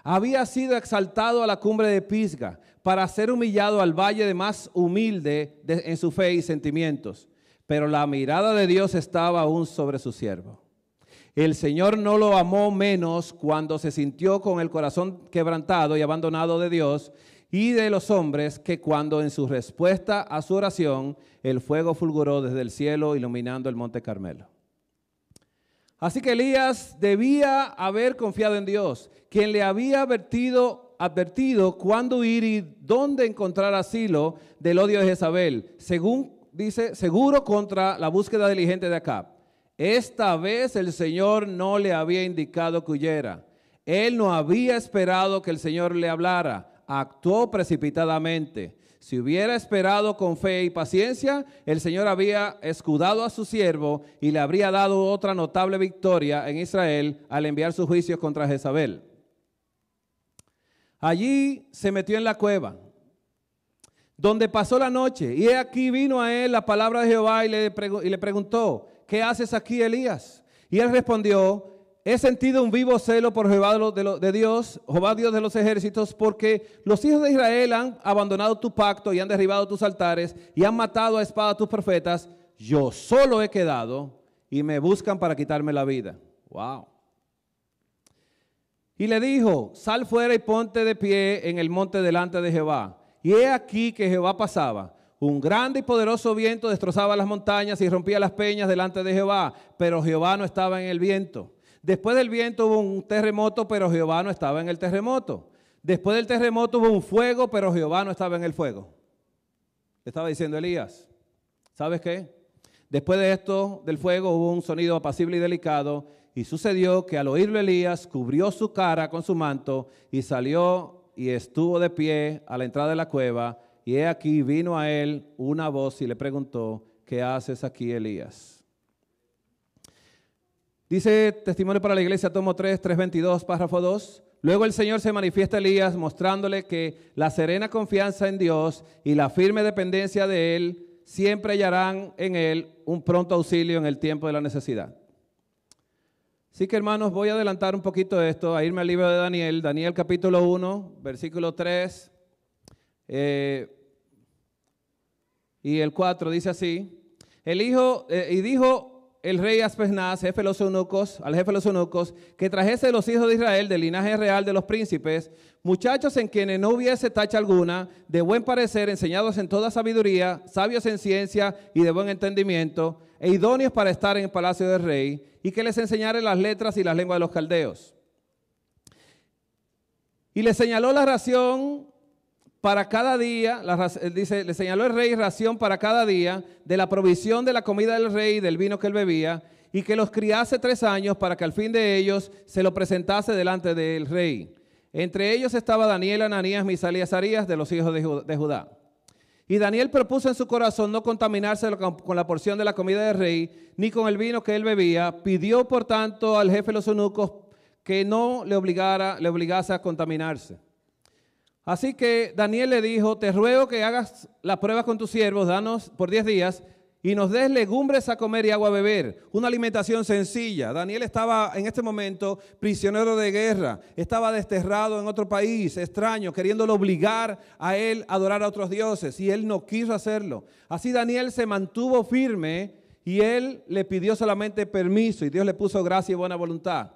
Había sido exaltado a la cumbre de Pisga para ser humillado al valle de más humilde en su fe y sentimientos. Pero la mirada de Dios estaba aún sobre su siervo. El Señor no lo amó menos cuando se sintió con el corazón quebrantado y abandonado de Dios y de los hombres que cuando en su respuesta a su oración el fuego fulguró desde el cielo iluminando el monte Carmelo. Así que Elías debía haber confiado en Dios, quien le había advertido cuándo ir y dónde encontrar asilo del odio de Jezabel, según dice, seguro contra la búsqueda diligente de Acab. Esta vez el Señor no le había indicado que huyera. Él no había esperado que el Señor le hablara. Actuó precipitadamente. Si hubiera esperado con fe y paciencia, el Señor había escudado a su siervo y le habría dado otra notable victoria en Israel al enviar sus juicios contra Jezabel. Allí se metió en la cueva, donde pasó la noche, y aquí vino a él la palabra de Jehová y le preguntó: ¿qué haces aquí, Elías? Y él respondió: he sentido un vivo celo por Jehová Dios de los ejércitos, porque los hijos de Israel han abandonado tu pacto y han derribado tus altares y han matado a espada a tus profetas. Yo solo he quedado y me buscan para quitarme la vida. Wow. Y le dijo: sal fuera y ponte de pie en el monte delante de Jehová. Y he aquí que Jehová pasaba. Un grande y poderoso viento destrozaba las montañas y rompía las peñas delante de Jehová, pero Jehová no estaba en el viento. Después del viento hubo un terremoto, pero Jehová no estaba en el terremoto. Después del terremoto hubo un fuego, pero Jehová no estaba en el fuego. Le estaba diciendo Elías: ¿sabes qué? Después de esto, del fuego, hubo un sonido apacible y delicado, y sucedió que al oírlo Elías cubrió su cara con su manto y salió y estuvo de pie a la entrada de la cueva. Y he aquí vino a él una voz y le preguntó: ¿qué haces aquí, Elías? Dice Testimonio para la Iglesia, tomo 3, 3:22, párrafo 2. Luego el Señor se manifiesta a Elías mostrándole que la serena confianza en Dios y la firme dependencia de Él siempre hallarán en Él un pronto auxilio en el tiempo de la necesidad. Así que, hermanos, voy a adelantar un poquito esto, a irme al libro de Daniel, Daniel capítulo 1, versículo 3 y el 4, dice así: y dijo el rey Aspenaz, al jefe de los eunucos, que trajese de los hijos de Israel, del linaje real de los príncipes, muchachos en quienes no hubiese tacha alguna, de buen parecer, enseñados en toda sabiduría, sabios en ciencia y de buen entendimiento, e idóneos para estar en el palacio del rey, y que les enseñare las letras y las lenguas de los caldeos. Y le señaló la ración para cada día, le señaló el rey ración para cada día de la provisión de la comida del rey y del vino que él bebía, y que los criase 3 años para que al fin de ellos se lo presentase delante del rey. Entre ellos estaba Daniel, Ananías, Misael y Azarías de los hijos de Judá. Y Daniel propuso en su corazón no contaminarse con la porción de la comida del rey, ni con el vino que él bebía. Pidió, por tanto, al jefe de los eunucos que no le obligase a contaminarse. Así que Daniel le dijo: te ruego que hagas la prueba con tus siervos, danos por 10 días y nos des legumbres a comer y agua a beber. Una alimentación sencilla. Daniel estaba en este momento prisionero de guerra, estaba desterrado en otro país, extraño, queriéndolo obligar a él a adorar a otros dioses, y él no quiso hacerlo. Así Daniel se mantuvo firme y él le pidió solamente permiso, y Dios le puso gracia y buena voluntad.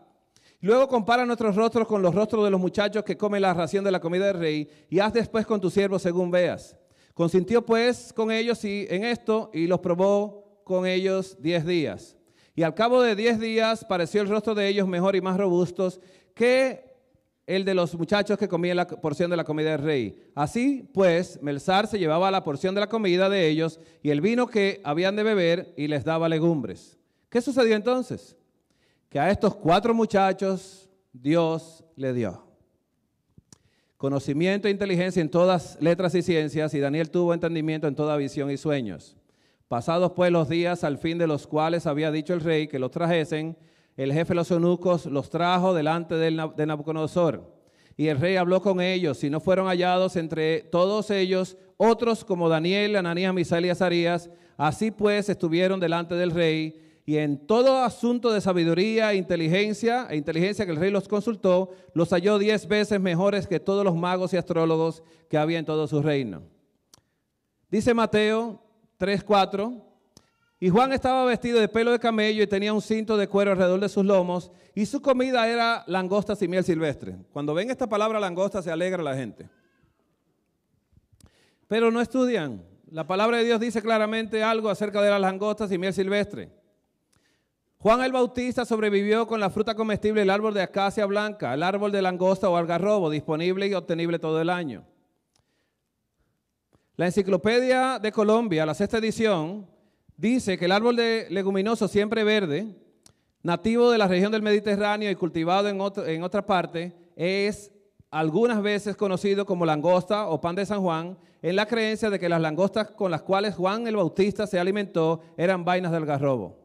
Luego compara nuestros rostros con los rostros de los muchachos que comen la ración de la comida del rey, y haz después con tus siervos según veas. Consintió pues con ellos en esto, y los probó con ellos 10 días. Y al cabo de 10 días pareció el rostro de ellos mejor y más robustos que el de los muchachos que comían la porción de la comida del rey. Así pues, Melzar se llevaba la porción de la comida de ellos y el vino que habían de beber, y les daba legumbres. ¿Qué sucedió entonces? Que a estos 4 muchachos Dios le dio. conocimiento e inteligencia en todas letras y ciencias, y Daniel tuvo entendimiento en toda visión y sueños. Pasados pues los días, al fin de los cuales había dicho el rey que los trajesen, el jefe de los eunucos los trajo delante de Nabucodonosor. Y el rey habló con ellos, y no fueron hallados entre todos ellos otros como Daniel, Ananías, Misael y Azarías. Así pues estuvieron delante del rey, y en todo asunto de sabiduría e inteligencia que el rey los consultó, los halló 10 veces mejores que todos los magos y astrólogos que había en todo su reino. Dice Mateo 3:4, y Juan estaba vestido de pelo de camello y tenía un cinto de cuero alrededor de sus lomos, y su comida era langostas y miel silvestre. Cuando ven esta palabra langosta se alegra la gente. Pero no estudian. La palabra de Dios dice claramente algo acerca de las langostas y miel silvestre. Juan el Bautista sobrevivió con la fruta comestible, el árbol de acacia blanca, el árbol de langosta o algarrobo, disponible y obtenible todo el año. La Enciclopedia de Colombia, la 6ª edición, dice que el árbol de leguminoso siempre verde, nativo de la región del Mediterráneo y cultivado en otra parte, es algunas veces conocido como langosta o pan de San Juan, en la creencia de que las langostas con las cuales Juan el Bautista se alimentó eran vainas de algarrobo.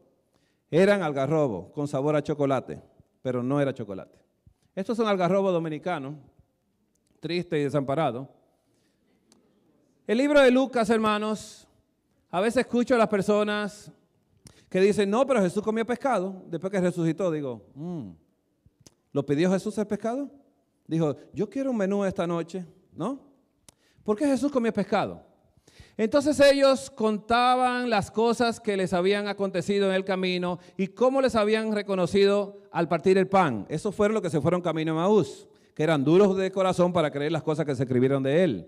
Eran algarrobo con sabor a chocolate, pero no era chocolate. Estos son algarrobos dominicanos, triste y desamparado. El libro de Lucas, hermanos, a veces escucho a las personas que dicen, no, pero Jesús comió pescado. Después que resucitó, digo, ¿lo pidió Jesús el pescado? Dijo, yo quiero un menú esta noche, ¿no? ¿Por qué Jesús comió pescado? Entonces ellos contaban las cosas que les habían acontecido en el camino y cómo les habían reconocido al partir el pan. Eso fueron los que se fueron camino a Emaús, que eran duros de corazón para creer las cosas que se escribieron de él.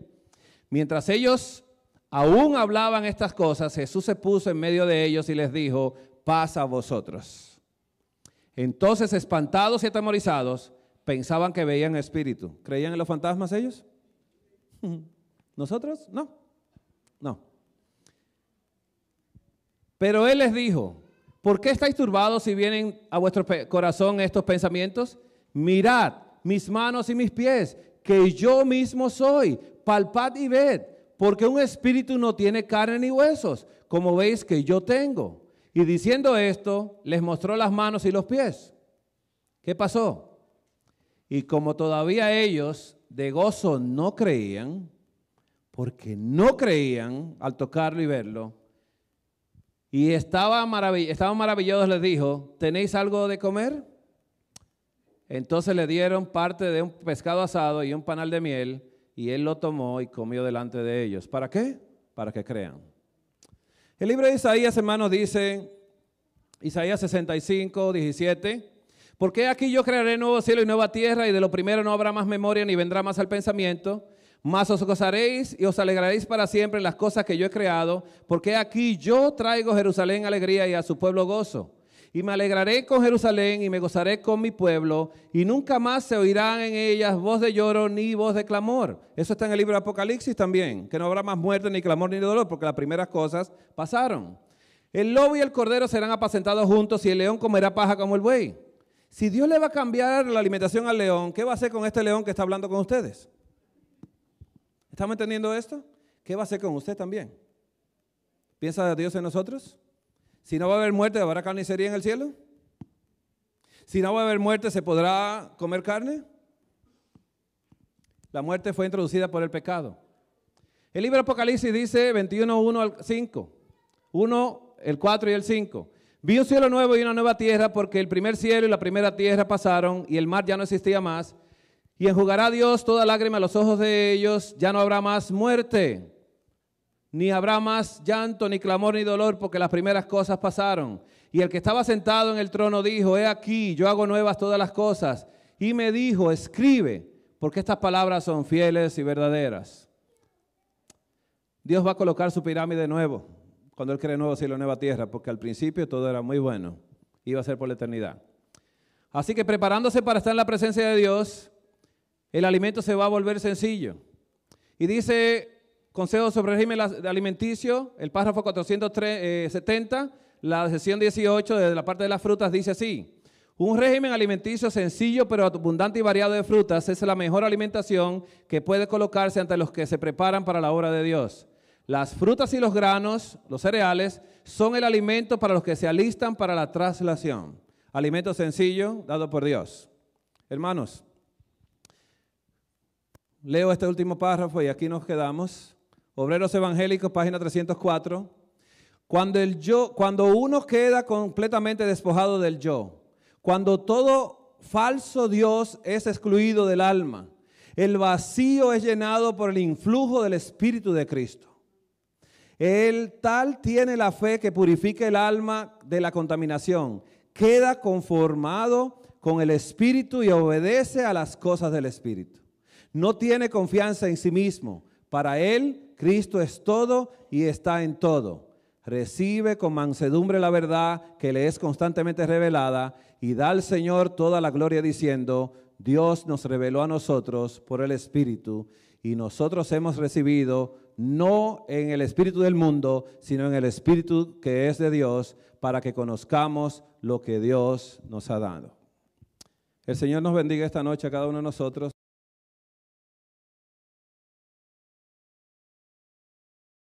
Mientras ellos aún hablaban estas cosas, Jesús se puso en medio de ellos y les dijo, paz a vosotros. Entonces, espantados y atemorizados, pensaban que veían espíritu. ¿Creían en los fantasmas ellos? ¿Nosotros? No. Pero él les dijo, ¿por qué estáis turbados si vienen a vuestro corazón estos pensamientos? Mirad mis manos y mis pies, que yo mismo soy. Palpad y ved, porque un espíritu no tiene carne ni huesos, como veis que yo tengo. Y diciendo esto, les mostró las manos y los pies. ¿Qué pasó? Y como todavía ellos de gozo no creían, porque no creían al tocarlo y verlo, y estaban maravillados, les dijo, ¿tenéis algo de comer? Entonces le dieron parte de un pescado asado y un panal de miel, y él lo tomó y comió delante de ellos. ¿Para qué? Para que crean. El libro de Isaías, hermanos, dice, Isaías 65, 17, porque aquí yo crearé nuevo cielo y nueva tierra, y de lo primero no habrá más memoria ni vendrá más al pensamiento. Mas os gozaréis y os alegraréis para siempre en las cosas que yo he creado, porque aquí yo traigo a Jerusalén alegría y a su pueblo gozo. Y me alegraré con Jerusalén y me gozaré con mi pueblo, y nunca más se oirán en ellas voz de lloro ni voz de clamor. Eso está en el libro de Apocalipsis también, que no habrá más muerte, ni clamor, ni dolor, porque las primeras cosas pasaron. El lobo y el cordero serán apacentados juntos, y el león comerá paja como el buey. Si Dios le va a cambiar la alimentación al león, ¿qué va a hacer con este león que está hablando con ustedes? ¿Estamos entendiendo esto? ¿Qué va a hacer con usted también? ¿Piensa Dios en nosotros? Si no va a haber muerte, ¿habrá carnicería en el cielo? Si no va a haber muerte, ¿se podrá comer carne? La muerte fue introducida por el pecado. El libro de Apocalipsis dice 21, 1 al 5. 1, el 4 y el 5. Vi un cielo nuevo y una nueva tierra, porque el primer cielo y la primera tierra pasaron y el mar ya no existía más. Y enjugará Dios toda lágrima a los ojos de ellos, ya no habrá más muerte, ni habrá más llanto, ni clamor, ni dolor, porque las primeras cosas pasaron. Y el que estaba sentado en el trono dijo, he aquí, yo hago nuevas todas las cosas. Y me dijo, escribe, porque estas palabras son fieles y verdaderas. Dios va a colocar su pirámide de nuevo, cuando Él cree nuevo cielo y nueva tierra, porque al principio todo era muy bueno, iba a ser por la eternidad. Así que preparándose para estar en la presencia de Dios, el alimento se va a volver sencillo. Y dice, Consejo sobre régimen alimenticio, el párrafo 470, la sección 18 de la parte de las frutas dice así. Un régimen alimenticio sencillo pero abundante y variado de frutas es la mejor alimentación que puede colocarse ante los que se preparan para la obra de Dios. Las frutas y los granos, los cereales, son el alimento para los que se alistan para la traslación. Alimento sencillo dado por Dios. Hermanos, leo este último párrafo y aquí nos quedamos. Obreros Evangélicos, página 304. Cuando uno queda completamente despojado del yo, cuando todo falso Dios es excluido del alma, el vacío es llenado por el influjo del Espíritu de Cristo. El tal tiene la fe que purifica el alma de la contaminación, queda conformado con el Espíritu y obedece a las cosas del Espíritu. No tiene confianza en sí mismo. Para él, Cristo es todo y está en todo. Recibe con mansedumbre la verdad que le es constantemente revelada y da al Señor toda la gloria diciendo, Dios nos reveló a nosotros por el Espíritu y nosotros hemos recibido no en el espíritu del mundo, sino en el Espíritu que es de Dios para que conozcamos lo que Dios nos ha dado. El Señor nos bendiga esta noche a cada uno de nosotros.